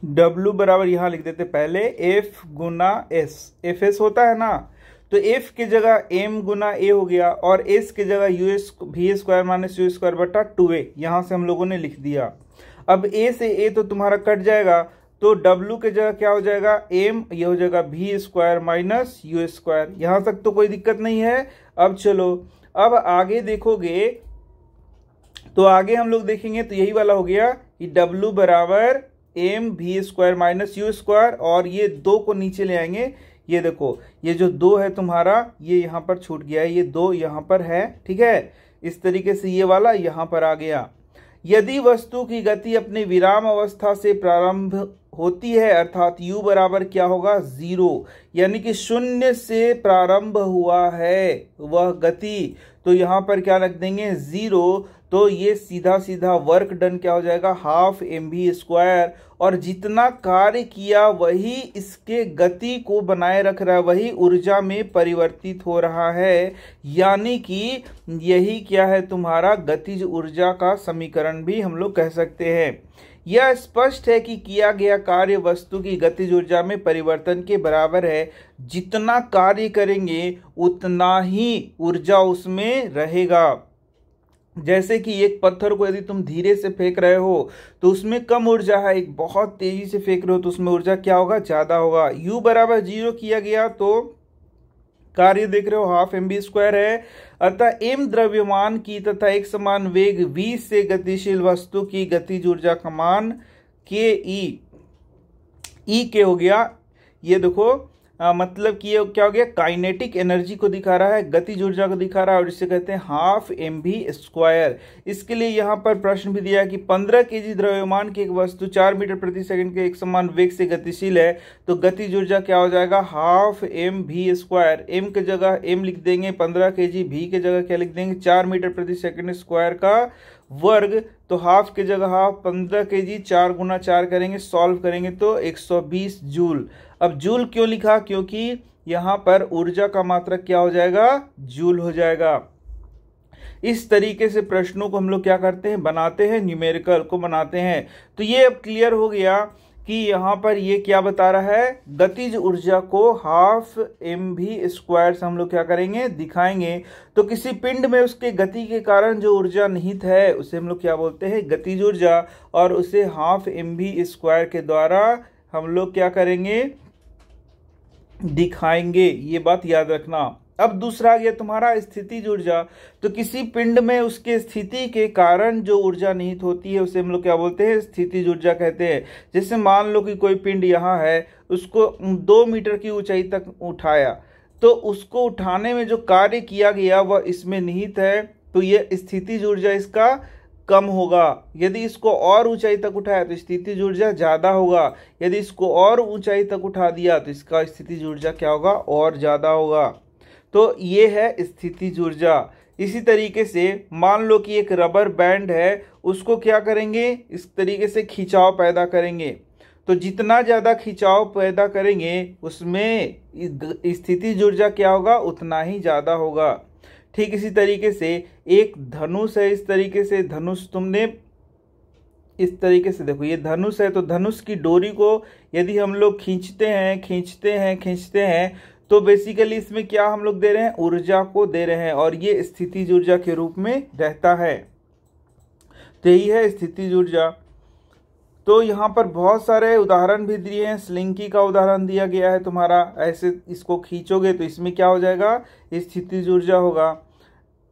W बराबर यहां लिख देते पहले F गुना S, Fs होता है ना, तो F की जगह m गुना a हो गया और s की जगह v² माइनस u² बटा 2a, यहां से हम लोगों ने लिख दिया। अब a से a तो तुम्हारा कट जाएगा, तो w की जगह क्या हो जाएगा, m, ये हो जाएगा v² माइनस u²। यहां तक तो कोई दिक्कत नहीं है। अब चलो, अब आगे देखोगे तो आगे हम लोग देखेंगे तो यही वाला हो गया कि w बराबर m v² माइनस u², और ये 2 को नीचे ले आएंगे। ये देखो, ये जो 2 है तुम्हारा, ये यहाँ पर छूट गया है, ये 2 यहाँ पर है। ठीक है, इस तरीके से ये वाला यहाँ पर आ गया। यदि वस्तु की गति अपने विराम अवस्था से प्रारंभ होती है, अर्थात u बराबर क्या होगा, 0, यानी कि शून्य से प्रारंभ हुआ है वह गति, तो यहाँ पर क्या रख देंगे, 0। तो ये सीधा सीधा वर्क डन क्या हो जाएगा, हाफ mv², और जितना कार्य किया वही इसके गति को बनाए रख रहा है, वही ऊर्जा में परिवर्तित हो रहा है। यानी कि यही क्या है, तुम्हारा गतिज ऊर्जा का समीकरण भी हम लोग कह सकते हैं। यह स्पष्ट है कि किया गया कार्य वस्तु की गतिज ऊर्जा में परिवर्तन के बराबर है। जितना कार्य करेंगे उतना ही ऊर्जा उसमें रहेगा। जैसे कि एक पत्थर को यदि तुम धीरे से फेंक रहे हो तो उसमें कम ऊर्जा है, एक बहुत तेजी से फेंक रहे हो तो उसमें ऊर्जा क्या होगा, ज्यादा होगा। u बराबर 0 किया गया तो कार्य देख रहे हो हाफ mv² है, अतः m द्रव्यमान की तथा एक समान वेग v से गतिशील वस्तु की गतिज ऊर्जा का मान ke, e के हो गया। ये देखो मतलब कि ये क्या हो गया, काइनेटिक एनर्जी को दिखा रहा है, गतिज ऊर्जा को दिखा रहा है, और इसे कहते हैं हाफ mv²। इसके लिए यहाँ पर प्रश्न भी दिया है कि 15 kg द्रव्यमान की एक वस्तु 4 मीटर प्रति सेकंड के एक समान वेग से गतिशील है, तो गतिज ऊर्जा क्या हो जाएगा, हाफ mv²। m की जगह m लिख देंगे 15 kg, v की जगह क्या लिख देंगे 4 मीटर प्रति सेकंड स्क्वायर का वर्ग, तो हाफ की जगह हाफ 15 kg, 4 गुना 4 करेंगे, सॉल्व करेंगे तो 120 जूल। अब जूल क्यों लिखा, क्योंकि यहाँ पर ऊर्जा का मात्रक क्या हो जाएगा, जूल हो जाएगा। इस तरीके से प्रश्नों को हम लोग क्या करते हैं, बनाते हैं, न्यूमेरिकल को बनाते हैं। तो ये अब क्लियर हो गया कि यहाँ पर ये क्या बता रहा है, गतिज ऊर्जा को हाफ mv² से हम लोग क्या करेंगे, दिखाएंगे। तो किसी पिंड में उसके गति के कारण जो ऊर्जा निहित है उसे हम लोग क्या बोलते हैं, गतिज ऊर्जा, और उसे हाफ mv² के द्वारा हम लोग क्या करेंगे, दिखाएंगे। ये बात याद रखना। अब दूसरा आ गया तुम्हारा स्थितिज ऊर्जा। तो किसी पिंड में उसके स्थिति के कारण जो ऊर्जा निहित होती है उसे हम लोग क्या बोलते हैं, स्थितिज ऊर्जा कहते हैं। जैसे मान लो कि कोई पिंड यहाँ है, उसको 2 मीटर की ऊंचाई तक उठाया, तो उसको उठाने में जो कार्य किया गया वह इसमें निहित है, तो ये स्थितिज ऊर्जा इसका कम होगा। यदि इसको और ऊंचाई तक उठाया तो स्थितिज ऊर्जा ज्यादा होगा, यदि इसको और ऊंचाई तक उठा दिया तो इसका स्थितिज ऊर्जा क्या होगा, और ज्यादा होगा। तो ये है स्थितिज ऊर्जा। इसी तरीके से मान लो कि एक रबर बैंड है, उसको क्या करेंगे, इस तरीके से खिंचाव पैदा करेंगे, तो जितना ज़्यादा खिंचाव पैदा करेंगे उसमें स्थितिज ऊर्जा क्या होगा, उतना ही ज़्यादा होगा। ठीक इसी तरीके से एक धनुष है, इस तरीके से धनुष तुमने इस तरीके से देखो, ये धनुष है, तो धनुष की डोरी को यदि हम लोग खींचते हैं तो बेसिकली इसमें क्या हम लोग दे रहे हैं, ऊर्जा को दे रहे हैं, और ये स्थितिज ऊर्जा के रूप में रहता है। तो यही है स्थितिज ऊर्जा। तो यहाँ पर बहुत सारे उदाहरण भी दिए हैं। स्लिंकी का उदाहरण दिया गया है तुम्हारा, ऐसे इसको खींचोगे तो इसमें क्या हो जाएगा, स्थितिज ऊर्जा होगा।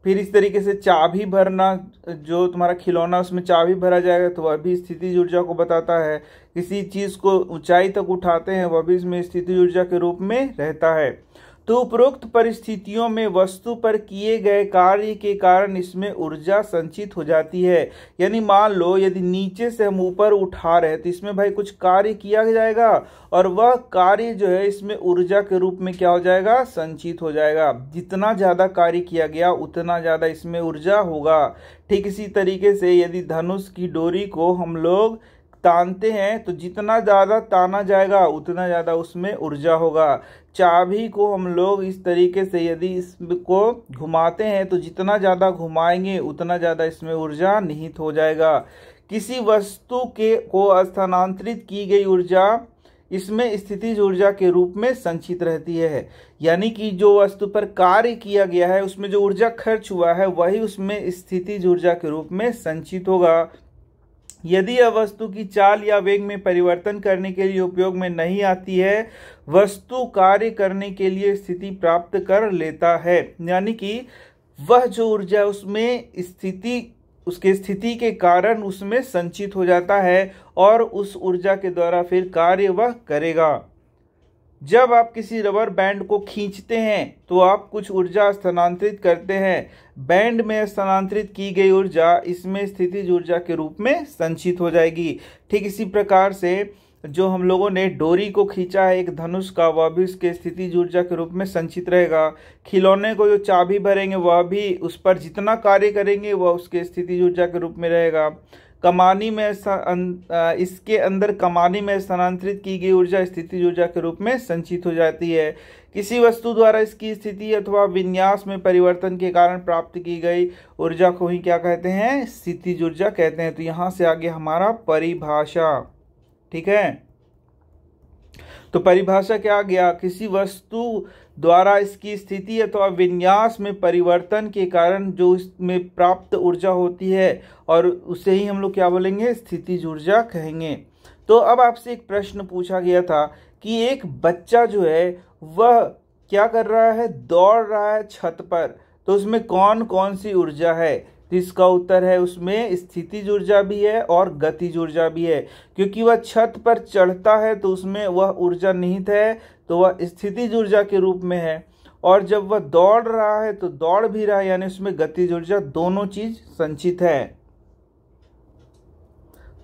फिर इस तरीके से चाबी भरना, जो तुम्हारा खिलौना उसमें चाबी भरा जाएगा तो वह भी स्थितिज ऊर्जा को बताता है। किसी चीज़ को ऊंचाई तक उठाते हैं वह भी इसमें स्थितिज ऊर्जा के रूप में रहता है। तो उपरोक्त परिस्थितियों में वस्तु पर किए गए कार्य के कारण इसमें ऊर्जा संचित हो जाती है। यानी मान लो यदि नीचे से हम ऊपर उठा रहे हैं तो इसमें भाई कुछ कार्य किया जाएगा, और वह कार्य जो है इसमें ऊर्जा के रूप में क्या हो जाएगा, संचित हो जाएगा। जितना ज़्यादा कार्य किया गया उतना ज़्यादा इसमें ऊर्जा होगा। ठीक इसी तरीके से यदि धनुष की डोरी को हम लोग तानते हैं तो जितना ज़्यादा ताना जाएगा उतना ज़्यादा उसमें ऊर्जा होगा। चाबी को हम लोग इस तरीके से यदि इसको घुमाते हैं तो जितना ज़्यादा घुमाएंगे उतना ज़्यादा इसमें ऊर्जा निहित हो जाएगा। किसी वस्तु को स्थानांतरित की गई ऊर्जा इसमें स्थितिज ऊर्जा के रूप में संचित रहती है। यानी कि जो वस्तु पर कार्य किया गया है उसमें जो ऊर्जा खर्च हुआ है वही उसमें स्थितिज ऊर्जा के रूप में संचित होगा। यदि यह वस्तु की चाल या वेग में परिवर्तन करने के लिए उपयोग में नहीं आती है, वस्तु कार्य करने के लिए स्थिति प्राप्त कर लेता है। यानी कि वह जो ऊर्जा उसमें उसके स्थिति के कारण उसमें संचित हो जाता है, और उस ऊर्जा के द्वारा फिर कार्य वह करेगा। जब आप किसी रबर बैंड को खींचते हैं तो आप कुछ ऊर्जा स्थानांतरित करते हैं। बैंड में स्थानांतरित की गई ऊर्जा इसमें स्थितिज ऊर्जा के रूप में संचित हो जाएगी। ठीक इसी प्रकार से जो हम लोगों ने डोरी को खींचा है एक धनुष का, वह भी उसके स्थितिज ऊर्जा के रूप में संचित रहेगा। खिलौने को जो चाबी भरेंगे वह भी उस पर जितना कार्य करेंगे वह उसके स्थितिज ऊर्जा के रूप में रहेगा। कमानी में इसके अंदर कमानी में स्थानांतरित की गई ऊर्जा स्थितिज ऊर्जा के रूप में संचित हो जाती है। किसी वस्तु द्वारा इसकी स्थिति अथवा विन्यास में परिवर्तन के कारण प्राप्त की गई ऊर्जा को ही क्या कहते हैं, स्थितिज ऊर्जा कहते हैं। तो यहाँ से आगे हमारा परिभाषा। ठीक है, तो परिभाषा क्या आ गया, किसी वस्तु द्वारा इसकी स्थिति अथवा विन्यास में परिवर्तन के कारण जो इसमें प्राप्त ऊर्जा होती है, और उसे ही हम लोग क्या बोलेंगे, स्थितिज ऊर्जा कहेंगे। तो अब आपसे एक प्रश्न पूछा गया था कि एक बच्चा जो है वह क्या कर रहा है, दौड़ रहा है छत पर, तो उसमें कौन कौन सी ऊर्जा है। तो इसका उत्तर है उसमें स्थितिज ऊर्जा भी है और गतिज ऊर्जा भी है। क्योंकि वह छत पर चढ़ता है तो उसमें वह ऊर्जा निहित है, तो वह स्थितिज ऊर्जा के रूप में है, और जब वह दौड़ रहा है तो दौड़ भी रहा है, यानी उसमें गतिज ऊर्जा, दोनों चीज संचित है।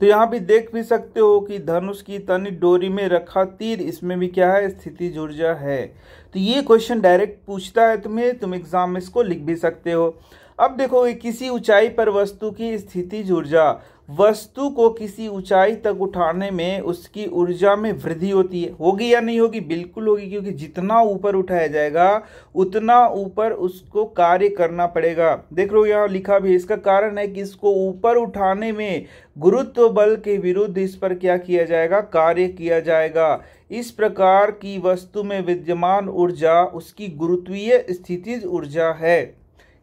तो यहां भी देख भी सकते हो कि धनुष की तनी डोरी में रखा तीर, इसमें भी क्या है, स्थितिज ऊर्जा है। तो ये क्वेश्चन डायरेक्ट पूछता है तुम्हें, तुम एग्जाम में इसको लिख भी सकते हो। अब देखो, किसी ऊंचाई पर वस्तु की स्थितिज ऊर्जा, वस्तु को किसी ऊंचाई तक उठाने में उसकी ऊर्जा में वृद्धि होती है। होगी या नहीं होगी? बिल्कुल होगी, क्योंकि जितना ऊपर उठाया जाएगा उतना ऊपर उसको कार्य करना पड़ेगा। देख लो यहाँ लिखा भी, इसका कारण है कि इसको ऊपर उठाने में गुरुत्व बल के विरुद्ध इस पर क्या किया जाएगा, कार्य किया जाएगा। इस प्रकार की वस्तु में विद्यमान ऊर्जा उसकी गुरुत्वीय स्थितिज ऊर्जा है।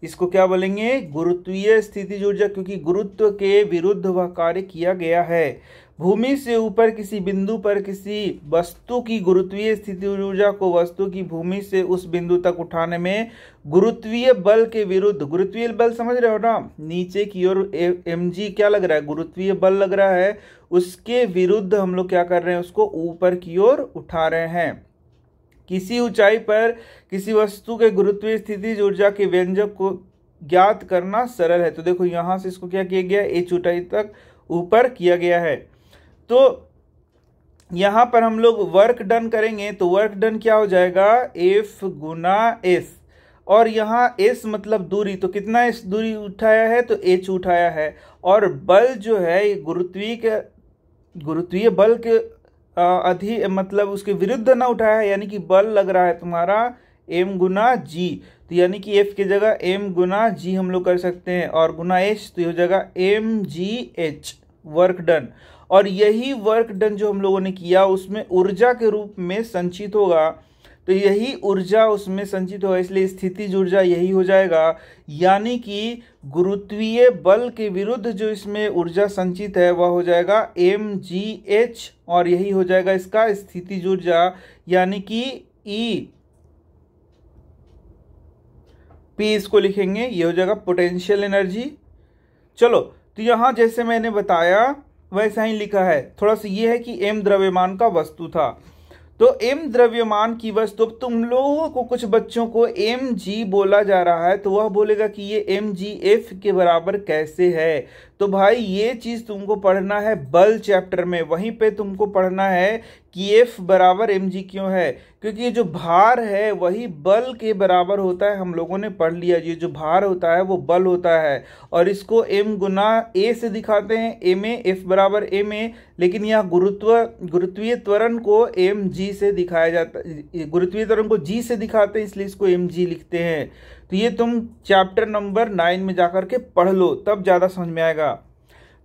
इसको क्या बोलेंगे, गुरुत्वीय स्थितिज ऊर्जा, क्योंकि गुरुत्व के विरुद्ध वह कार्य किया गया है। भूमि से ऊपर किसी बिंदु पर किसी वस्तु की गुरुत्वीय स्थितिज ऊर्जा को वस्तु की भूमि से उस बिंदु तक उठाने में गुरुत्वीय बल के विरुद्ध, गुरुत्वीय बल समझ रहे हो ना, नीचे की ओर mg क्या लग रहा है, गुरुत्वीय बल लग रहा है, उसके विरुद्ध हम लोग क्या कर रहे हैं, उसको ऊपर की ओर उठा रहे हैं। किसी ऊंचाई पर किसी वस्तु के गुरुत्वीय स्थितिज ऊर्जा के व्यंजक को ज्ञात करना सरल है। तो देखो यहां से इसको क्या किया गया, h ऊंचाई तक ऊपर किया गया है। तो यहां पर हम लोग वर्क डन करेंगे, तो वर्क डन क्या हो जाएगा, F गुना S, और यहाँ S मतलब दूरी, तो कितना S दूरी उठाया है, तो h उठाया है। और बल जो है गुरुत्वीय बल के मतलब उसके विरुद्ध ना उठाया है, यानी कि बल लग रहा है तुम्हारा m गुना g, तो यानी कि f की जगह m गुना g हम लोग कर सकते हैं, और गुना h, तो ये हो जाएगा mgh, वर्क डन। और यही वर्क डन जो हम लोगों ने किया उसमें ऊर्जा के रूप में संचित होगा, तो यही ऊर्जा उसमें संचित होगा, इसलिए स्थितिज ऊर्जा यही हो जाएगा। यानी कि गुरुत्वीय बल के विरुद्ध जो इसमें ऊर्जा संचित है वह हो जाएगा mgh, और यही हो जाएगा इसका स्थितिज ऊर्जा, यानी कि E P इसको लिखेंगे, ये हो जाएगा पोटेंशियल एनर्जी। चलो, तो यहां जैसे मैंने बताया वैसा ही लिखा है, थोड़ा सा ये है कि m द्रव्यमान का वस्तु था, तो m द्रव्यमान की वस्तु, तुम लोगों को कुछ बच्चों को mg बोला जा रहा है तो वह बोलेगा कि ये mgf के बराबर कैसे है। तो भाई ये चीज तुमको पढ़ना है बल चैप्टर में, वहीं पे तुमको पढ़ना है कि F बराबर mg क्यों है, क्योंकि ये जो भार है वही बल के बराबर होता है। हम लोगों ने पढ़ लिया, ये जो भार होता है वो बल होता है, और इसको m गुना a से दिखाते हैं, ma, F बराबर ma, लेकिन यहाँ गुरुत्वीय त्वरण को mg से दिखाया जाता है, गुरुत्वीय त्वरण को g से दिखाते हैं, इसलिए इसको mg लिखते हैं। तो ये तुम चैप्टर नंबर 9 में जाकर के पढ़ लो, तब ज़्यादा समझ में आएगा।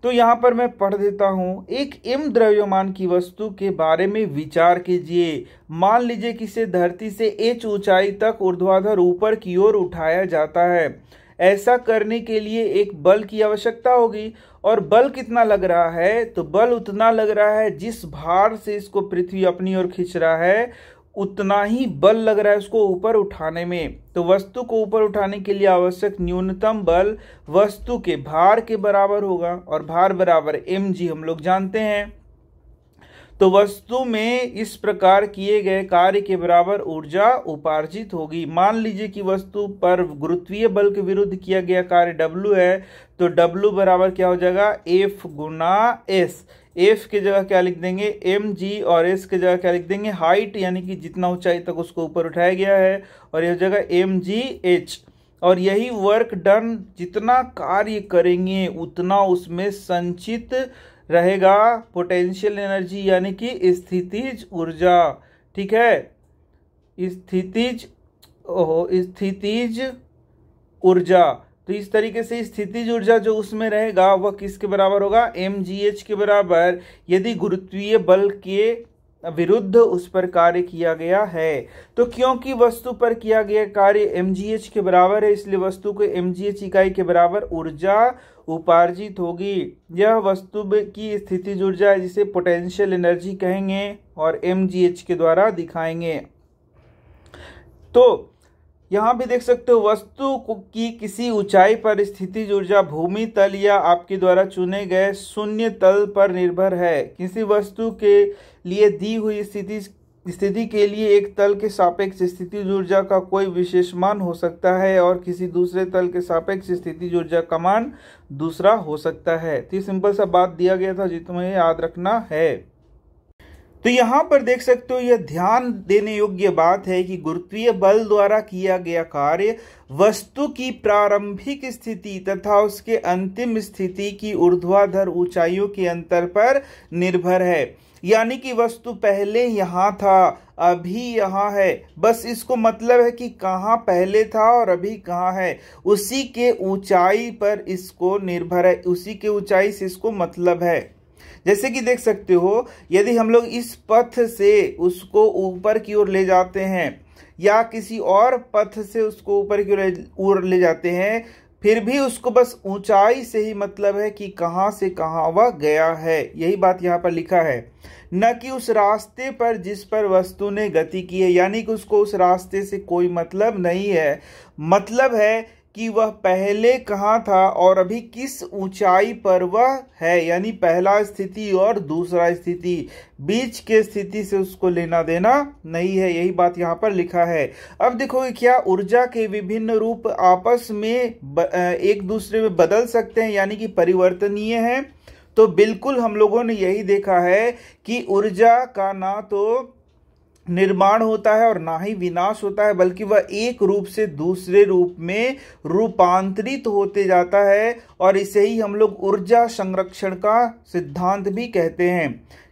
तो यहाँ पर मैं पढ़ देता हूँ, एक m द्रव्यमान की वस्तु के बारे में विचार कीजिए। मान लीजिए कि इसे धरती से h ऊंचाई तक ऊर्ध्वाधर ऊपर की ओर उठाया जाता है। ऐसा करने के लिए एक बल की आवश्यकता होगी, और बल कितना लग रहा है, तो बल उतना लग रहा है जिस भार से इसको पृथ्वी अपनी ओर खींच रहा है उतना ही बल लग रहा है उसको ऊपर उठाने में। तो वस्तु को ऊपर उठाने के लिए आवश्यक न्यूनतम बल वस्तु के भार के बराबर होगा, और भार बराबर mg हम लोग जानते हैं। तो वस्तु में इस प्रकार किए गए कार्य के बराबर ऊर्जा उपार्जित होगी। मान लीजिए कि वस्तु पर गुरुत्वीय बल के विरुद्ध किया गया कार्य W है, तो W बराबर क्या हो जाएगा, F गुना S। F की जगह क्या लिख देंगे, mg, और S की जगह क्या लिख देंगे, हाइट, यानी कि जितना ऊंचाई तक उसको ऊपर उठाया गया है, और यह जगह mgh। और यही वर्क डन, जितना कार्य करेंगे उतना उसमें संचित रहेगा पोटेंशियल एनर्जी, यानी कि स्थितिज ऊर्जा। ठीक है, स्थितिज ऊर्जा। तो इस तरीके से स्थितिज ऊर्जा जो उसमें रहेगा वह किसके बराबर होगा, mgh के बराबर, यदि गुरुत्वीय बल के विरुद्ध उस पर कार्य किया गया है। तो क्योंकि वस्तु पर किया गया कार्य mgh के बराबर है, इसलिए वस्तु को mgh इकाई के बराबर ऊर्जा उपार्जित होगी। यह वस्तु की स्थितिज ऊर्जा है जिसे पोटेंशियल एनर्जी कहेंगे, और mgh के द्वारा दिखाएंगे। तो यहाँ भी देख सकते हो, वस्तु की किसी ऊंचाई पर स्थितिज ऊर्जा भूमि तल या आपके द्वारा चुने गए शून्य तल पर निर्भर है। किसी वस्तु के लिए दी हुई स्थिति स्थिति के लिए एक तल के सापेक्ष स्थितिज ऊर्जा का कोई विशेष मान हो सकता है और किसी दूसरे तल के सापेक्ष स्थितिज ऊर्जा का मान दूसरा हो सकता है। तो ये सिंपल सा बात दिया गया था जो तुम्हें याद रखना है। तो यहां पर देख सकते हो, यह ध्यान देने योग्य बात है कि गुरुत्वीय बल द्वारा किया गया कार्य वस्तु की प्रारंभिक स्थिति तथा उसके अंतिम स्थिति की ऊर्ध्वाधर ऊंचाइयों के अंतर पर निर्भर है। यानी कि वस्तु पहले यहां था, अभी यहां है, बस इसको मतलब है कि कहां पहले था और अभी कहां है, उसी के ऊंचाई पर इसको निर्भर है, उसी के ऊंचाई से इसको मतलब है। जैसे कि देख सकते हो, यदि हम लोग इस पथ से उसको ऊपर की ओर ले जाते हैं या किसी और पथ से उसको ऊपर की ओर ले जाते हैं, फिर भी उसको बस ऊंचाई से ही मतलब है कि कहां से कहां वह गया है। यही बात यहां पर लिखा है, न कि उस रास्ते पर जिस पर वस्तु ने गति की है। यानी कि उसको उस रास्ते से कोई मतलब नहीं है, मतलब है कि वह पहले कहाँ था और अभी किस ऊंचाई पर वह है। यानी पहला स्थिति और दूसरा स्थिति, बीच के स्थिति से उसको लेना देना नहीं है। यही बात यहाँ पर लिखा है। अब देखो, क्या ऊर्जा के विभिन्न रूप आपस में एक दूसरे में बदल सकते हैं, यानी कि परिवर्तनीय हैं? तो बिल्कुल हम लोगों ने यही देखा है कि ऊर्जा का ना तो निर्माण होता है और ना ही विनाश होता है, बल्कि वह एक रूप से दूसरे रूप में रूपांतरित होते जाता है। और इसे ही हम लोग ऊर्जा संरक्षण का सिद्धांत भी कहते हैं।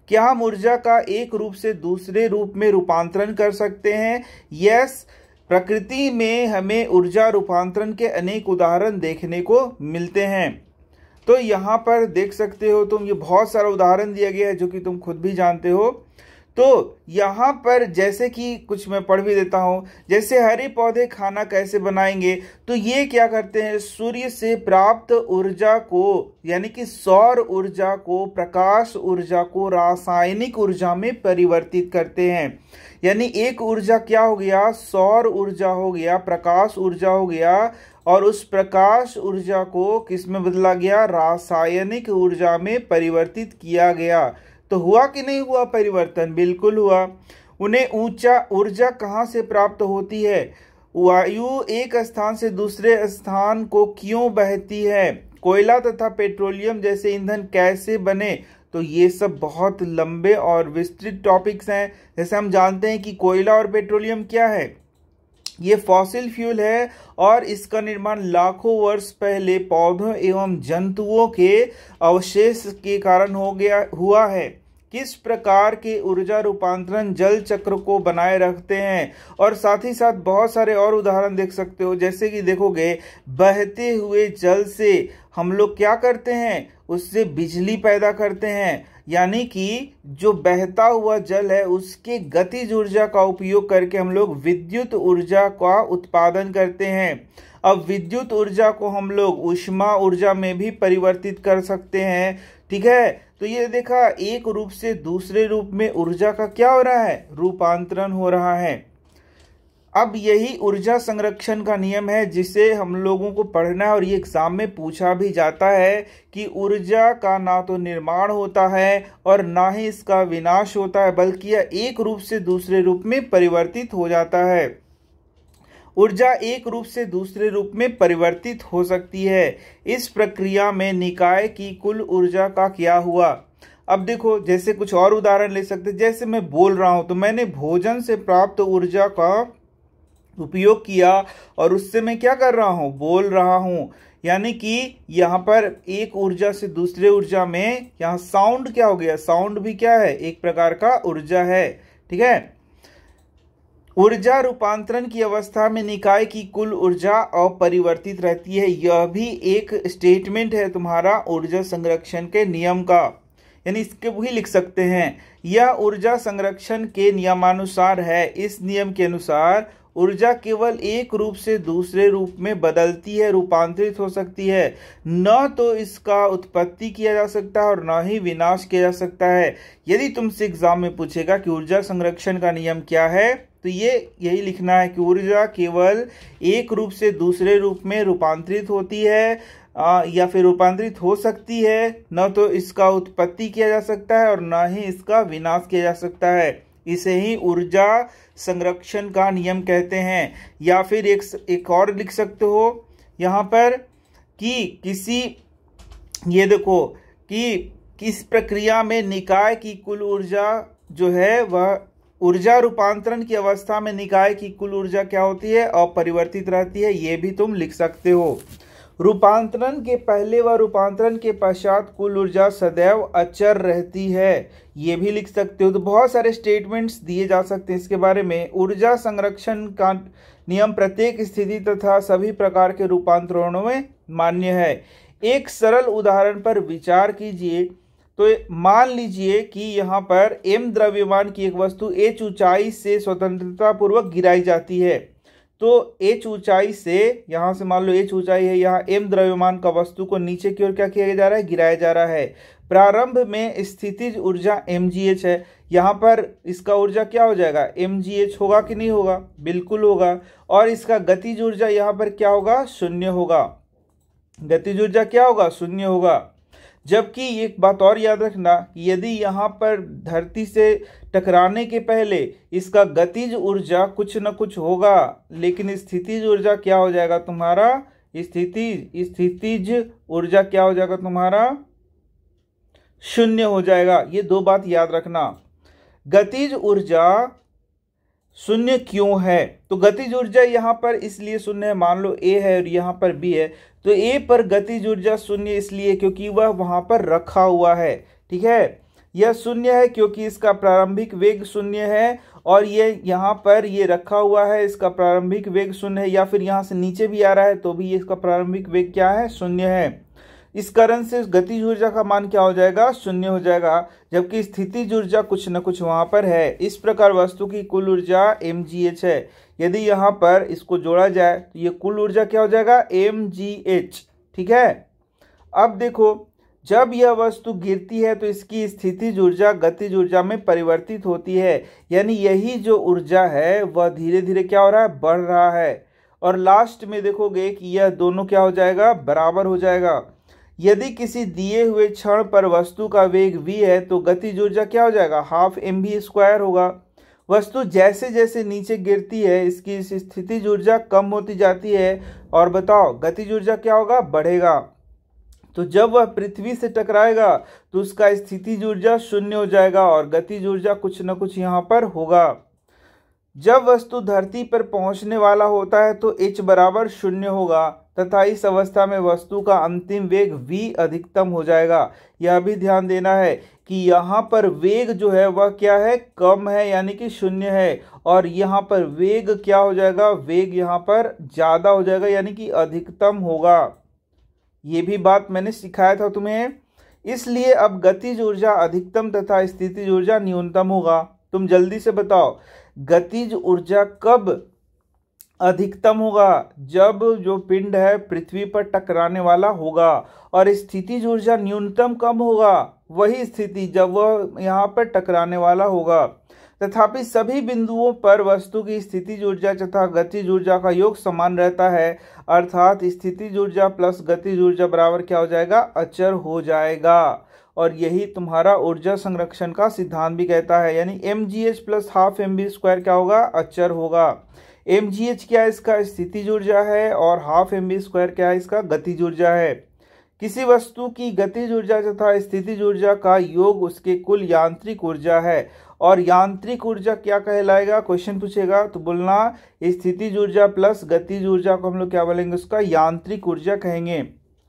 क्या हम ऊर्जा का एक रूप से दूसरे रूप में रूपांतरण कर सकते हैं? यस, प्रकृति में हमें ऊर्जा रूपांतरण के अनेक उदाहरण देखने को मिलते हैं। तो यहाँ पर देख सकते हो तुम, ये बहुत सारा उदाहरण दिया गया है जो कि तुम खुद भी जानते हो। तो यहाँ पर जैसे कि कुछ मैं पढ़ भी देता हूँ, जैसे हरे पौधे खाना कैसे बनाएंगे, तो ये क्या करते हैं, सूर्य से प्राप्त ऊर्जा को, यानी कि सौर ऊर्जा को, प्रकाश ऊर्जा को रासायनिक ऊर्जा में परिवर्तित करते हैं। यानी एक ऊर्जा क्या हो गया, सौर ऊर्जा हो गया, प्रकाश ऊर्जा हो गया, और उस प्रकाश ऊर्जा को किस में बदला गया, रासायनिक ऊर्जा में परिवर्तित किया गया। तो हुआ कि नहीं हुआ परिवर्तन? बिल्कुल हुआ। उन्हें ऊर्जा कहाँ से प्राप्त होती है? वायु एक स्थान से दूसरे स्थान को क्यों बहती है? कोयला तथा पेट्रोलियम जैसे ईंधन कैसे बने? तो ये सब बहुत लंबे और विस्तृत टॉपिक्स हैं। जैसे हम जानते हैं कि कोयला और पेट्रोलियम क्या है, ये फॉसिल फ्यूल है और इसका निर्माण लाखों वर्ष पहले पौधों एवं जंतुओं के अवशेष के कारण हुआ है। किस प्रकार के ऊर्जा रूपांतरण जल चक्र को बनाए रखते हैं? और साथ ही साथ बहुत सारे और उदाहरण देख सकते हो। जैसे कि देखोगे, बहते हुए जल से हम लोग क्या करते हैं, उससे बिजली पैदा करते हैं। यानी कि जो बहता हुआ जल है उसके गतिज ऊर्जा का उपयोग करके हम लोग विद्युत ऊर्जा का उत्पादन करते हैं। अब विद्युत ऊर्जा को हम लोग ऊष्मा ऊर्जा में भी परिवर्तित कर सकते हैं। ठीक है, तो ये देखा, एक रूप से दूसरे रूप में ऊर्जा का क्या हो रहा है, रूपांतरण हो रहा है। अब यही ऊर्जा संरक्षण का नियम है जिसे हम लोगों को पढ़ना है और ये एग्जाम में पूछा भी जाता है कि ऊर्जा का ना तो निर्माण होता है और ना ही इसका विनाश होता है, बल्कि यह एक रूप से दूसरे रूप में परिवर्तित हो जाता है। ऊर्जा एक रूप से दूसरे रूप में परिवर्तित हो सकती है। इस प्रक्रिया में निकाय की कुल ऊर्जा का क्या हुआ? अब देखो, जैसे कुछ और उदाहरण ले सकते हैं। जैसे मैं बोल रहा हूं तो मैंने भोजन से प्राप्त ऊर्जा का उपयोग किया और उससे मैं क्या कर रहा हूं, बोल रहा हूं। यानी कि यहाँ पर एक ऊर्जा से दूसरे ऊर्जा में, यहाँ साउंड क्या हो गया, साउंड भी क्या है, एक प्रकार का ऊर्जा है। ठीक है, ऊर्जा रूपांतरण की अवस्था में निकाय की कुल ऊर्जा अपरिवर्तित रहती है। यह भी एक स्टेटमेंट है तुम्हारा ऊर्जा संरक्षण के नियम का, यानी इसके भी लिख सकते हैं। यह ऊर्जा संरक्षण के नियमानुसार है। इस नियम के अनुसार ऊर्जा केवल एक रूप से दूसरे रूप में बदलती है, रूपांतरित हो सकती है। न तो इसका उत्पत्ति किया जा सकता है और न ही विनाश किया जा सकता है। यदि तुमसे एग्जाम में पूछेगा कि ऊर्जा संरक्षण का नियम क्या है, तो यही लिखना है कि ऊर्जा केवल एक रूप से दूसरे रूप में रूपांतरित होती है या फिर रूपांतरित हो सकती है। न तो इसका उत्पत्ति किया जा सकता है और न ही इसका विनाश किया जा सकता है। इसे ही ऊर्जा संरक्षण का नियम कहते हैं। या फिर एक और लिख सकते हो यहाँ पर कि किसी, ये देखो कि किस प्रक्रिया में निकाय की कुल ऊर्जा जो है वह ऊर्जा रूपांतरण की अवस्था में निकाय की कुल ऊर्जा क्या होती है, अपरिवर्तित रहती है। ये भी तुम लिख सकते हो। रूपांतरण के पहले व रूपांतरण के पश्चात कुल ऊर्जा सदैव अचर रहती है, ये भी लिख सकते हो। तो बहुत सारे स्टेटमेंट्स दिए जा सकते हैं इसके बारे में। ऊर्जा संरक्षण का नियम प्रत्येक स्थिति तथा सभी प्रकार के रूपांतरणों में मान्य है। एक सरल उदाहरण पर विचार कीजिए। तो मान लीजिए कि यहाँ पर m द्रव्यमान की एक वस्तु h ऊंचाई से स्वतंत्रता पूर्वक गिराई जाती है। तो h ऊंचाई से, यहाँ से मान लो h ऊंचाई है, यहाँ m द्रव्यमान का वस्तु को नीचे की ओर क्या किया जा रहा है, गिराया जा रहा है। प्रारंभ में स्थितिज ऊर्जा mgh है। यहाँ पर इसका ऊर्जा क्या हो जाएगा, mgh होगा कि नहीं होगा, बिल्कुल होगा। और इसका गतिज ऊर्जा यहाँ पर क्या होगा, शून्य होगा। गतिज ऊर्जा क्या होगा, शून्य होगा। जबकि एक बात और याद रखना कि यदि यहाँ पर धरती से टकराने के पहले इसका गतिज ऊर्जा कुछ न कुछ होगा, लेकिन स्थितिज ऊर्जा क्या हो जाएगा तुम्हारा, स्थितिज ऊर्जा क्या हो जाएगा तुम्हारा, शून्य हो जाएगा। ये दो बात याद रखना। गतिज ऊर्जा शून्य क्यों है, तो गतिज ऊर्जा यहाँ पर इसलिए शून्य है, मान लो A है और यहाँ पर B है, तो A पर गतिज ऊर्जा शून्य इसलिए क्योंकि वह वहाँ पर रखा हुआ है। ठीक है, यह शून्य है क्योंकि इसका प्रारंभिक वेग शून्य है, और ये यहाँ पर ये रखा हुआ है, इसका प्रारंभिक वेग शून्य है। या फिर यहाँ से नीचे भी आ रहा है तो भी इसका प्रारंभिक वेग क्या है, शून्य है। इस कारण से गतिज ऊर्जा का मान क्या हो जाएगा, शून्य हो जाएगा, जबकि स्थितिज ऊर्जा कुछ न कुछ वहां पर है। इस प्रकार वस्तु की कुल ऊर्जा mgh है। यदि यहाँ पर इसको जोड़ा जाए तो ये कुल ऊर्जा क्या हो जाएगा, mgh। ठीक है, अब देखो जब यह वस्तु गिरती है तो इसकी स्थितिज ऊर्जा गतिज ऊर्जा में परिवर्तित होती है, यानी यही जो ऊर्जा है वह धीरे धीरे क्या हो रहा है, बढ़ रहा है। और लास्ट में देखोगे कि यह दोनों क्या हो जाएगा, बराबर हो जाएगा। यदि किसी दिए हुए क्षण पर वस्तु का वेग v है तो गतिज ऊर्जा क्या हो जाएगा, हाफ mv² होगा। वस्तु जैसे जैसे नीचे गिरती है इसकी स्थितिज ऊर्जा कम होती जाती है, और बताओ गतिज ऊर्जा क्या होगा, बढ़ेगा। तो जब वह पृथ्वी से टकराएगा तो उसका स्थितिज ऊर्जा शून्य हो जाएगा और गतिज ऊर्जा कुछ न कुछ यहाँ पर होगा। जब वस्तु धरती पर पहुंचने वाला होता है तो h बराबर शून्य होगा तथा इस अवस्था में वस्तु का अंतिम वेग v अधिकतम हो जाएगा। यह भी ध्यान देना है कि यहाँ पर वेग जो है वह क्या है, कम है, यानी कि शून्य है, और यहाँ पर वेग क्या हो जाएगा, वेग यहाँ पर ज़्यादा हो जाएगा, यानी कि अधिकतम होगा। ये भी बात मैंने सिखाया था तुम्हें। इसलिए अब गतिज ऊर्जा अधिकतम तथा स्थितिज ऊर्जा न्यूनतम होगा। तुम जल्दी से बताओ गतिज ऊर्जा कब अधिकतम होगा, जब जो पिंड है पृथ्वी पर टकराने वाला होगा। और स्थितिज ऊर्जा न्यूनतम कब होगा, वही स्थिति जब वह यहाँ पर टकराने वाला होगा। तथापि सभी बिंदुओं पर वस्तु की स्थितिज ऊर्जा तथा गतिज ऊर्जा का योग समान रहता है, अर्थात स्थितिज ऊर्जा प्लस गतिज ऊर्जा बराबर क्या हो जाएगा, अचर हो जाएगा। और यही तुम्हारा ऊर्जा संरक्षण का सिद्धांत भी कहता है, यानी mgh प्लस हाफ mv² क्या होगा, अचर होगा। mgh क्या है, इसका स्थितिज ऊर्जा है, और हाफ mv² क्या है, इसका गतिज ऊर्जा है। किसी वस्तु की गतिज ऊर्जा तथा स्थितिज ऊर्जा का योग उसके कुल यांत्रिक ऊर्जा है, और यांत्रिक ऊर्जा क्या कहलाएगा, क्वेश्चन पूछेगा तो बोलना स्थितिज ऊर्जा प्लस गतिज ऊर्जा को हम लोग क्या बोलेंगे, उसका यांत्रिक ऊर्जा कहेंगे।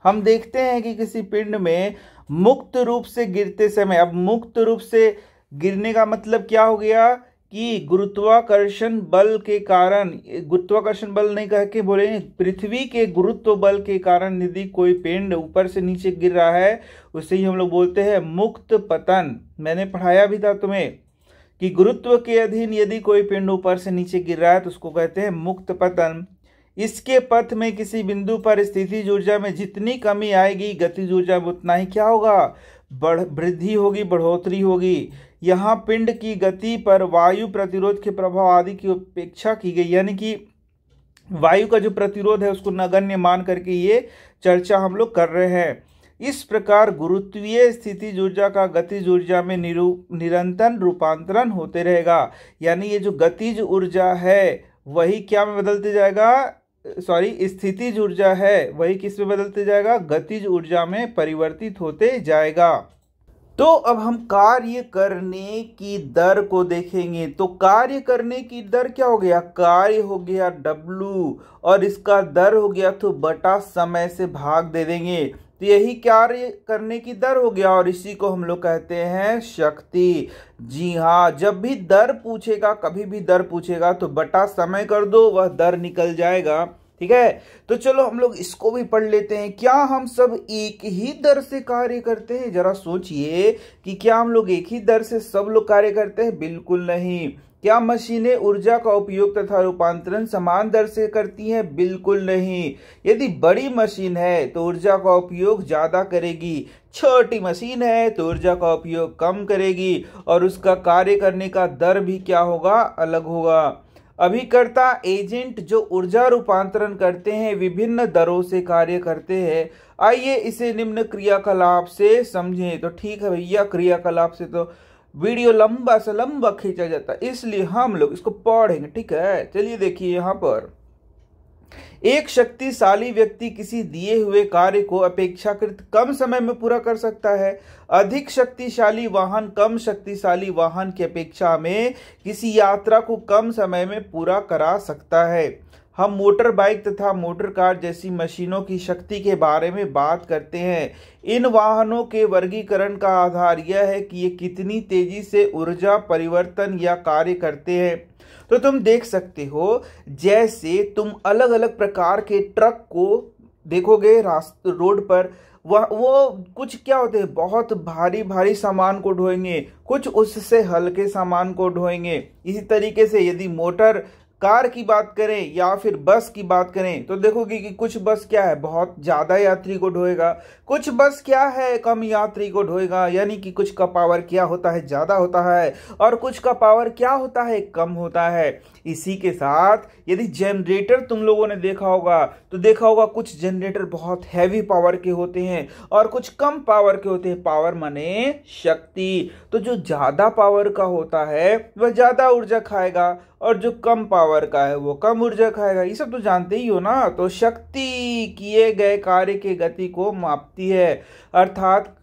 हम देखते हैं कि किसी पिंड में मुक्त रूप से गिरते समय, अब मुक्त रूप से गिरने का मतलब क्या हो गया कि गुरुत्वाकर्षण बल के कारण, गुरुत्वाकर्षण बल नहीं कह के बोले, पृथ्वी के गुरुत्व बल के कारण यदि कोई पिंड ऊपर से नीचे गिर रहा है उसे ही हम लोग बोलते हैं मुक्त पतन। मैंने पढ़ाया भी था तुम्हें कि गुरुत्व के अधीन यदि कोई पिंड ऊपर से नीचे गिर रहा है तो उसको कहते हैं मुक्त पतन। इसके पथ में किसी बिंदु पर स्थितिज ऊर्जा में जितनी कमी आएगी गतिज ऊर्जा में उतना ही क्या होगा, वृद्धि होगी, बढ़ोतरी होगी। यहाँ पिंड की गति पर वायु प्रतिरोध के प्रभाव आदि की उपेक्षा की गई, यानी कि वायु का जो प्रतिरोध है उसको नगण्य मान करके ये चर्चा हम लोग कर रहे हैं। इस प्रकार गुरुत्वीय स्थितिज ऊर्जा का गतिज ऊर्जा में निरंतर रूपांतरण होते रहेगा। यानी ये जो गतिज ऊर्जा है वही क्या में बदलते जाएगा, सॉरी स्थितिज ऊर्जा है वही किस में बदलते जाएगा, गतिज ऊर्जा में परिवर्तित होते जाएगा। तो अब हम कार्य करने की दर को देखेंगे। तो कार्य करने की दर क्या हो गया, कार्य हो गया W और इसका दर हो गया तो बटा समय से भाग दे देंगे, तो यही कार्य करने की दर हो गया और इसी को हम लोग कहते हैं शक्ति। जी हाँ, जब भी दर पूछेगा, कभी भी दर पूछेगा तो बटा समय कर दो, वह दर निकल जाएगा। ठीक है, तो चलो हम लोग इसको भी पढ़ लेते हैं। क्या हम सब एक ही दर से कार्य करते हैं? जरा सोचिए कि क्या हम लोग एक ही दर से सब लोग कार्य करते हैं? बिल्कुल नहीं। क्या मशीनें ऊर्जा का उपयोग तथा रूपांतरण समान दर से करती हैं? बिल्कुल नहीं। यदि बड़ी मशीन है तो ऊर्जा का उपयोग ज्यादा करेगी, छोटी मशीन है तो ऊर्जा का उपयोग कम करेगी और उसका कार्य करने का दर भी क्या होगा, अलग होगा। अभिकर्ता एजेंट जो ऊर्जा रूपांतरण करते हैं विभिन्न दरों से कार्य करते हैं। आइए इसे निम्न क्रियाकलाप से समझें। तो ठीक है भैया, क्रियाकलाप से तो वीडियो लंबा से लंबा खींचा जाता है, इसलिए हम लोग इसको पढ़ेंगे। ठीक है, चलिए देखिए यहाँ पर एक शक्तिशाली व्यक्ति किसी दिए हुए कार्य को अपेक्षाकृत कम समय में पूरा कर सकता है। अधिक शक्तिशाली वाहन कम शक्तिशाली वाहन की अपेक्षा में किसी यात्रा को कम समय में पूरा करा सकता है। हम मोटर बाइक तथा मोटर कार जैसी मशीनों की शक्ति के बारे में बात करते हैं। इन वाहनों के वर्गीकरण का आधार यह है कि ये कितनी तेजी से ऊर्जा परिवर्तन या कार्य करते हैं। तो तुम देख सकते हो, जैसे तुम अलग अलग प्रकार के ट्रक को देखोगे रोड पर, वो कुछ क्या होते हैं, बहुत भारी भारी सामान को ढोएंगे, कुछ उससे हल्के सामान को ढोएंगे। इसी तरीके से यदि मोटर कार की बात करें या फिर बस की बात करें तो देखोगे कि कुछ बस क्या है, बहुत ज्यादा यात्री को ढोएगा, कुछ बस क्या है, कम यात्री को ढोएगा। यानी कि कुछ का पावर क्या होता है, ज्यादा होता है और कुछ का पावर क्या होता है, कम होता है। इसी के साथ यदि जनरेटर तुम लोगों ने देखा होगा तो देखा होगा कुछ जनरेटर बहुत हैवी पावर के होते हैं और कुछ कम पावर के होते हैं। पावर माने शक्ति। तो जो ज्यादा पावर का होता है वह ज्यादा ऊर्जा खाएगा और जो कम पावर का है वो कम ऊर्जा खाएगा। ये सब तो जानते ही हो ना। तो शक्ति किए गए कार्य की गति को मापती है, अर्थात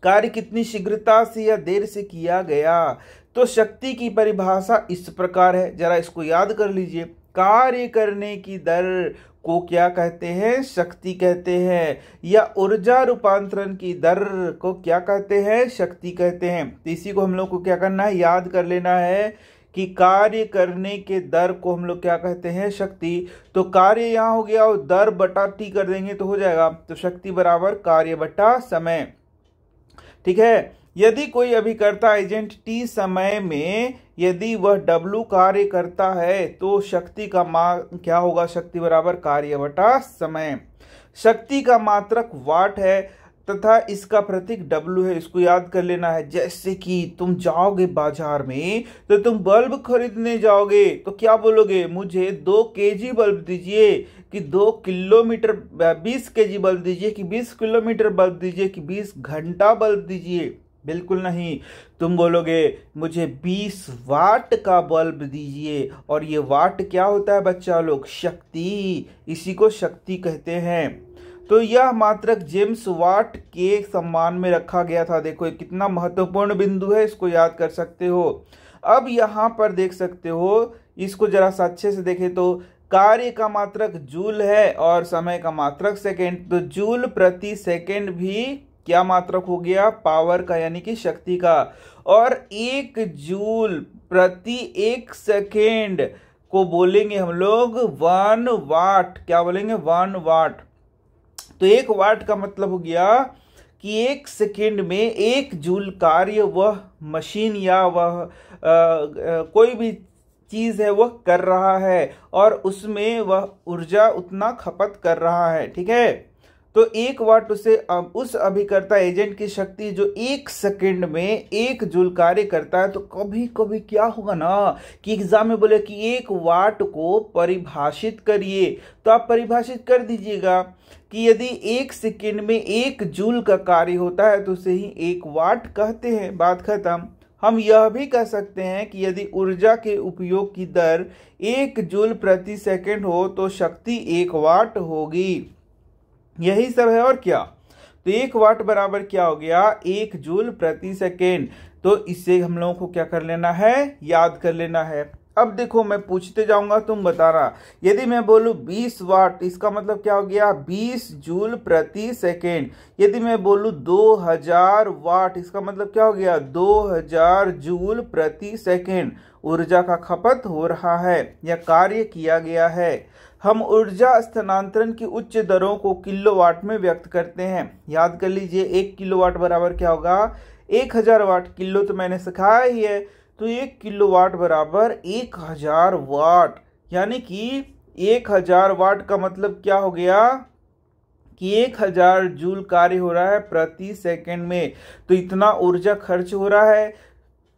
कार्य कितनी शीघ्रता से या देर से किया गया। तो शक्ति की परिभाषा इस प्रकार है, जरा इसको याद कर लीजिए। कार्य करने की दर को क्या कहते हैं, शक्ति कहते हैं, या ऊर्जा रूपांतरण की दर को क्या कहते हैं, शक्ति कहते हैं। तो इसी को हम लोग को क्या करना है, याद कर लेना है कि कार्य करने के दर को हम लोग क्या कहते हैं, शक्ति। तो कार्य यहाँ हो गया और दर बटा टी कर देंगे तो हो जाएगा। तो शक्ति बराबर कार्य बटा समय। ठीक है, यदि कोई अभिकर्ता एजेंट टी समय में यदि वह W कार्य करता है तो शक्ति का मान क्या होगा, शक्ति बराबर कार्य बटा समय। शक्ति का मात्रक वाट है तथा इसका प्रतीक W है, इसको याद कर लेना है। जैसे कि तुम जाओगे बाजार में तो तुम बल्ब खरीदने जाओगे तो क्या बोलोगे, मुझे 2 kg बल्ब दीजिए कि 2 किलोमीटर, 20 kg बल्ब दीजिए कि 20 किलोमीटर बल्ब दीजिए कि 20 घंटा बल्ब दीजिए। बिल्कुल नहीं, तुम बोलोगे मुझे 20 वाट का बल्ब दीजिए। और ये वाट क्या होता है बच्चा लोग, शक्ति। इसी को शक्ति कहते हैं। तो यह मात्रक जेम्स वाट के सम्मान में रखा गया था। देखो ये कितना महत्वपूर्ण बिंदु है, इसको याद कर सकते हो। अब यहाँ पर देख सकते हो, इसको जरा सा अच्छे से देखें तो कार्य का मात्रक जूल है और समय का मात्रक सेकेंड। तो जूल प्रति सेकेंड भी क्या मात्रक हो गया, पावर का यानी कि शक्ति का। और 1 जूल प्रति 1 सेकेंड को बोलेंगे हम लोग 1 वाट। क्या बोलेंगे, 1 वाट। तो 1 वाट का मतलब हो गया कि 1 सेकेंड में 1 जूल कार्य वह मशीन या वह कोई भी चीज है वह कर रहा है और उसमें वह ऊर्जा उतना खपत कर रहा है। ठीक है, तो 1 वाट उस अभिकर्ता एजेंट की शक्ति जो 1 सेकेंड में 1 जूल कार्य करता है। तो कभी कभी क्या होगा ना कि एग्जाम में बोले कि 1 वाट को परिभाषित करिए, तो आप परिभाषित कर दीजिएगा कि यदि 1 सेकेंड में 1 जूल का कार्य होता है तो उसे ही 1 वाट कहते हैं। बात खत्म। हम यह भी कह सकते हैं कि यदि ऊर्जा के उपयोग की दर 1 जूल प्रति सेकंड हो तो शक्ति 1 वाट होगी। यही सब है और क्या। तो 1 वाट बराबर क्या हो गया, 1 जूल प्रति सेकेंड। तो इससे हम लोगों को क्या कर लेना है, याद कर लेना है। अब देखो मैं पूछते जाऊंगा, तुम बताना। यदि मैं बोलूं 20 वाट, इसका मतलब क्या हो गया, 20 जूल प्रति सेकेंड। यदि मैं बोलूं 2000 वाट, इसका मतलब क्या हो गया, 2000 जूल प्रति सेकेंड। ऊर्जा का खपत हो रहा है या कार्य किया गया है। हम ऊर्जा स्थानांतरण की उच्च दरों को किलोवाट में व्यक्त करते हैं। याद कर लीजिए, 1 किलोवाट बराबर क्या होगा, 1000 वाट। किलो तो मैंने सिखाया ही है, तो 1 किलोवाट बराबर 1000 वाट। यानी कि 1000 वाट का मतलब क्या हो गया कि 1000 जूल कार्य हो रहा है प्रति सेकंड में। तो इतना ऊर्जा खर्च हो रहा है।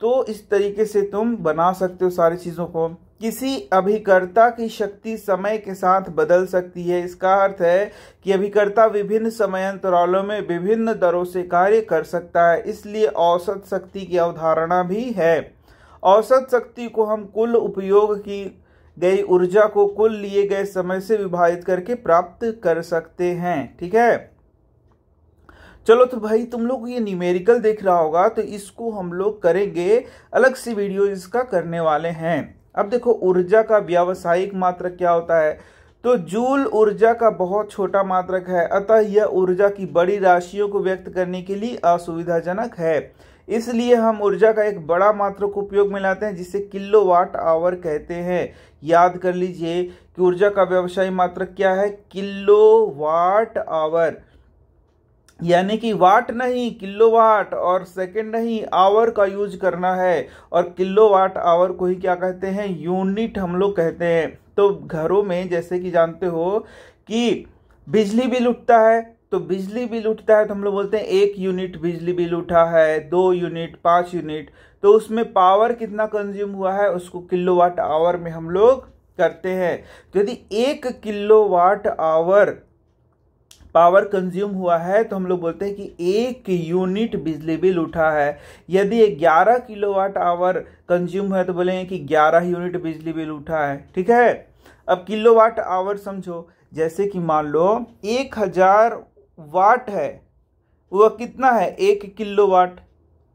तो इस तरीके से तुम बना सकते हो सारी चीजों को। किसी अभिकर्ता की शक्ति समय के साथ बदल सकती है। इसका अर्थ है कि अभिकर्ता विभिन्न समयांतरालों में विभिन्न दरों से कार्य कर सकता है, इसलिए औसत शक्ति की अवधारणा भी है। औसत शक्ति को हम कुल उपयोग की गई ऊर्जा को कुल लिए गए समय से विभाजित करके प्राप्त कर सकते हैं। ठीक है, चलो तो भाई तुम लोग ये न्यूमेरिकल देख रहा होगा, तो इसको हम लोग करेंगे, अलग से वीडियो इसका करने वाले हैं। अब देखो ऊर्जा का व्यावसायिक मात्रक क्या होता है, तो जूल ऊर्जा का बहुत छोटा मात्रक है, अतः यह ऊर्जा की बड़ी राशियों को व्यक्त करने के लिए असुविधाजनक है। इसलिए हम ऊर्जा का एक बड़ा मात्रक उपयोग में लाते हैं जिसे किलोवाट आवर कहते हैं। याद कर लीजिए कि ऊर्जा का व्यवसायिक मात्रक क्या है, किलोवाट आवर। यानी कि वाट नहीं, किलोवाट, और सेकंड नहीं, आवर का यूज करना है। और किलोवाट आवर को ही क्या कहते हैं, यूनिट हम लोग कहते हैं। तो घरों में जैसे कि जानते हो कि बिजली बिल उठता है, तो बिजली बिल उठता है तो हम लोग बोलते हैं 1 यूनिट बिजली बिल उठा है, 2 यूनिट, 5 यूनिट। तो उसमें पावर कितना कंज्यूम हुआ है उसको किलोवाट आवर में हम लोग करते हैं। तो यदि 1 किलोवाट आवर पावर कंज्यूम हुआ है तो हम लोग बोलते हैं कि 1 यूनिट बिजली बिल उठा है। यदि 11 किलोवाट आवर कंज्यूम है तो बोलेंगे कि 11 यूनिट बिजली बिल उठा है। ठीक है, अब किलोवाट आवर समझो, जैसे कि मान लो 1000 वाट है, वह कितना है, 1 किलोवाट।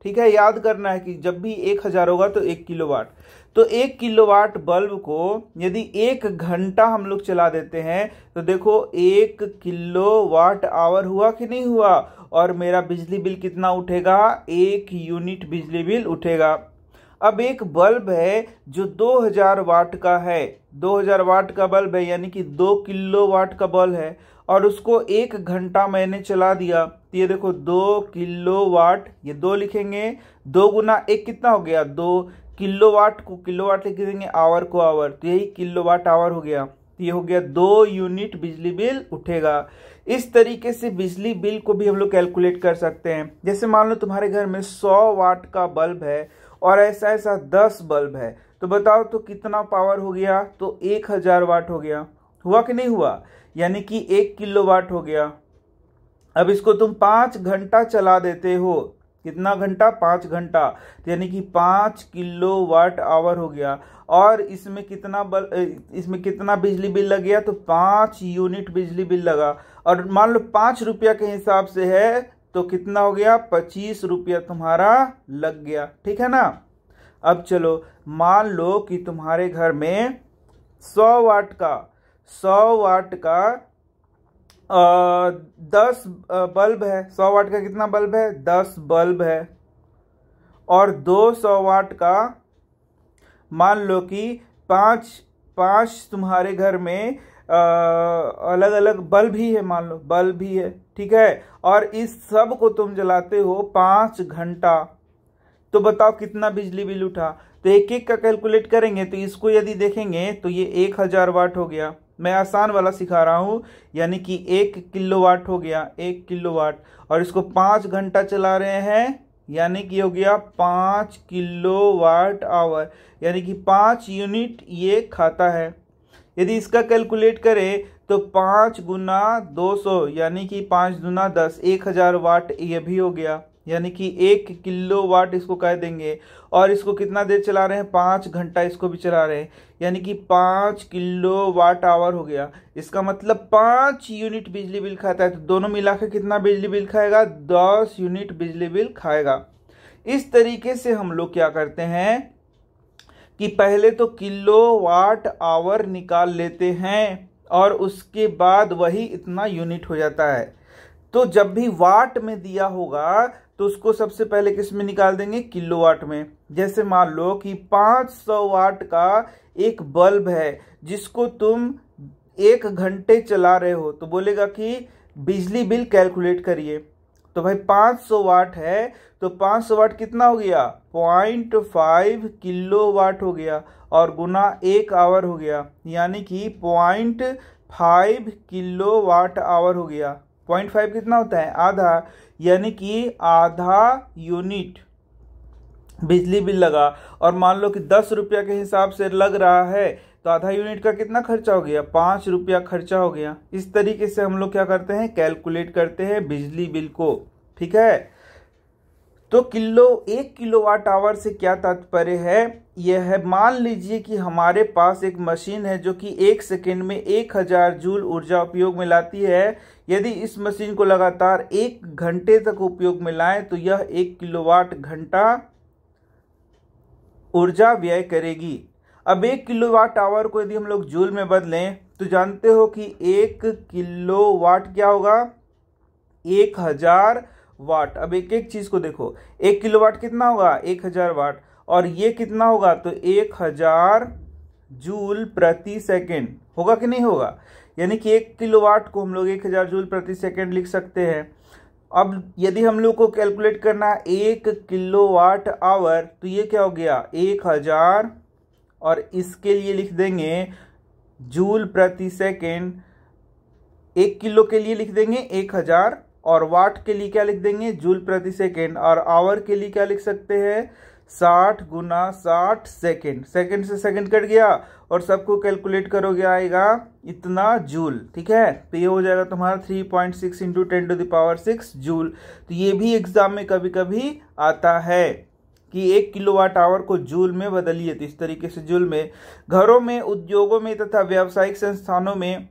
ठीक है, याद करना है कि जब भी 1000 होगा तो 1 किलोवाट। तो 1 किलोवाट बल्ब को यदि 1 घंटा हम लोग चला देते हैं तो देखो 1 किलोवाट आवर हुआ कि नहीं हुआ, और मेरा बिजली बिल कितना उठेगा, 1 यूनिट बिजली बिल उठेगा। अब एक बल्ब है जो 2000 वाट का है, 2000 वाट का बल्ब है, यानी कि 2 किलोवाट का बल्ब है, और उसको 1 घंटा मैंने चला दिया। तो ये देखो 2 किलोवाट, ये 2 लिखेंगे, 2 गुना 1 कितना हो गया, 2। किलोवाट को किलोवाट लिख देंगे, आवर को आवर, तो यही किलोवाट आवर हो गया। तो ये हो गया 2 यूनिट बिजली बिल उठेगा। इस तरीके से बिजली बिल को भी हम लोग कैलकुलेट कर सकते हैं। जैसे मान लो तुम्हारे घर में 100 वाट का बल्ब है और ऐसा ऐसा 10 बल्ब है, तो बताओ तो कितना पावर हो गया, तो 1000 वाट हो गया। हुआ कि नहीं हुआ, यानी कि 1 किलोवाट हो गया। अब इसको तुम 5 घंटा चला देते हो, कितना घंटा, 5 घंटा, तो यानी कि 5 किलोवाट आवर हो गया। और इसमें कितना बिजली बिल लग गया, तो 5 यूनिट बिजली बिल लगा। और मान लो 5 रुपया के हिसाब से है तो कितना हो गया, 25 रुपया तुम्हारा लग गया। ठीक है ना। अब चलो मान लो कि तुम्हारे घर में 100 वाट का 10 बल्ब है। 100 वाट का कितना बल्ब है, 10 बल्ब है। और 200 वाट का मान लो कि 5 तुम्हारे घर में अलग अलग बल्ब ही है, मान लो बल्ब ही है। ठीक है, और इस सब को तुम जलाते हो 5 घंटा, तो बताओ कितना बिजली बिल उठा। तो एक एक का कैलकुलेट करेंगे, तो इसको यदि देखेंगे तो ये 1000 वाट हो गया। मैं आसान वाला सिखा रहा हूँ, यानी कि 1 किलोवाट हो गया, 1 किलोवाट, और इसको 5 घंटा चला रहे हैं, यानी कि हो गया 5 किलोवाट आवर, यानी कि 5 यूनिट ये खाता है। यदि इसका कैलकुलेट करें तो 5 गुना 200 यानी कि 5 दूना 10, 1000 वाट ये भी हो गया, यानी कि 1 किलो वाट इसको कह देंगे। और इसको कितना देर चला रहे हैं, 5 घंटा इसको भी चला रहे हैं, यानी कि 5 किलो वाट आवर हो गया। इसका मतलब 5 यूनिट बिजली बिल खाता है। तो दोनों मिलाकर कितना बिजली बिल खाएगा, 10 यूनिट बिजली बिल खाएगा। इस तरीके से हम लोग क्या करते हैं कि पहले तो किलो वाट आवर निकाल लेते हैं और उसके बाद वही इतना यूनिट हो जाता है। तो जब भी वाट में दिया होगा तो उसको सबसे पहले किस में निकाल देंगे, किलोवाट में। जैसे मान लो कि 500 वाट का एक बल्ब है जिसको तुम 1 घंटे चला रहे हो, तो बोलेगा कि बिजली बिल कैलकुलेट करिए। तो भाई 500 वाट है तो 500 वाट कितना हो गया, 0.5 किलो वाट हो गया और गुना 1 आवर हो गया, यानी कि 0.5 किलो वाट आवर हो गया। 0.5 कितना होता है, आधा, यानी कि आधा यूनिट बिजली बिल लगा। और मान लो कि 10 रुपया के हिसाब से लग रहा है तो आधा यूनिट का कितना खर्चा हो गया, 5 रुपया खर्चा हो गया। इस तरीके से हम लोग क्या करते हैं, कैलकुलेट करते हैं बिजली बिल को। ठीक है, तो 1 किलोवाट आवर से क्या तात्पर्य है, यह है मान लीजिए कि हमारे पास एक मशीन है जो कि 1 सेकेंड में 1000 जूल ऊर्जा उपयोग में लाती है। यदि इस मशीन को लगातार 1 घंटे तक उपयोग में लाएं तो यह 1 किलोवाट घंटा ऊर्जा व्यय करेगी। अब 1 किलोवाट आवर को यदि हम लोग जूल में बदलें तो जानते हो कि 1 किलोवाट क्या होगा, 1000 वाट। अब एक एक चीज को देखो, 1 किलोवाट कितना होगा, 1000 वाट, और ये कितना होगा तो 1000 जूल प्रति सेकेंड होगा कि नहीं होगा। यानी कि 1 किलोवाट को हम लोग 1000 जूल प्रति सेकेंड लिख सकते हैं। अब यदि हम लोग को कैलकुलेट करना है 1 किलोवाट आवर, तो ये क्या हो गया 1000, और इसके लिए लिख देंगे जूल प्रति सेकेंड। 1 किलो के लिए लिख देंगे 1000 और वाट के लिए क्या लिख देंगे, जूल प्रति सेकेंड। और आवर के लिए क्या लिख सकते हैं, 60 गुना 60 सेकेंड। सेकेंड से सेकेंड कट गया और सबको कैलकुलेट करोगे आएगा इतना जूल। ठीक है, तो ये हो जाएगा तुम्हारा 3.6 इंटू 10⁶ जूल। तो ये भी एग्जाम में कभी कभी आता है कि 1 किलोवाट आवर को जूल में बदलिए। तो इस तरीके से जूल में घरों में, उद्योगों में तथा व्यावसायिक संस्थानों में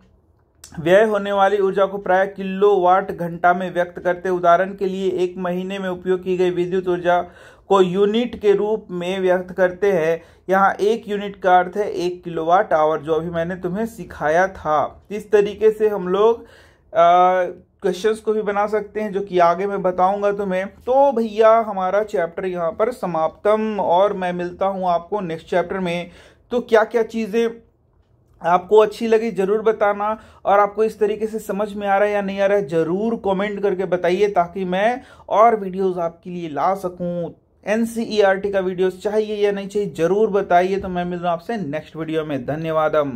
व्यय होने वाली ऊर्जा को प्राय किलोवाट घंटा में व्यक्त करते। उदाहरण के लिए 1 महीने में उपयोग की गई विद्युत ऊर्जा को यूनिट के रूप में व्यक्त करते हैं। यहाँ 1 यूनिट का अर्थ है 1 किलोवाट आवर, जो अभी मैंने तुम्हें सिखाया था। इस तरीके से हम लोग क्वेश्चंस को भी बना सकते हैं, जो कि आगे मैं बताऊंगा तुम्हें। तो भैया हमारा चैप्टर यहाँ पर समाप्तम, और मैं मिलता हूँ आपको नेक्स्ट चैप्टर में। तो क्या क्या चीजें आपको अच्छी लगी जरूर बताना, और आपको इस तरीके से समझ में आ रहा है या नहीं आ रहा है जरूर कमेंट करके बताइए, ताकि मैं और वीडियोस आपके लिए ला सकूं। एनसीईआरटी का वीडियोस चाहिए या नहीं चाहिए जरूर बताइए। तो मैं मिल रहा हूं आपसे नेक्स्ट वीडियो में। धन्यवादम।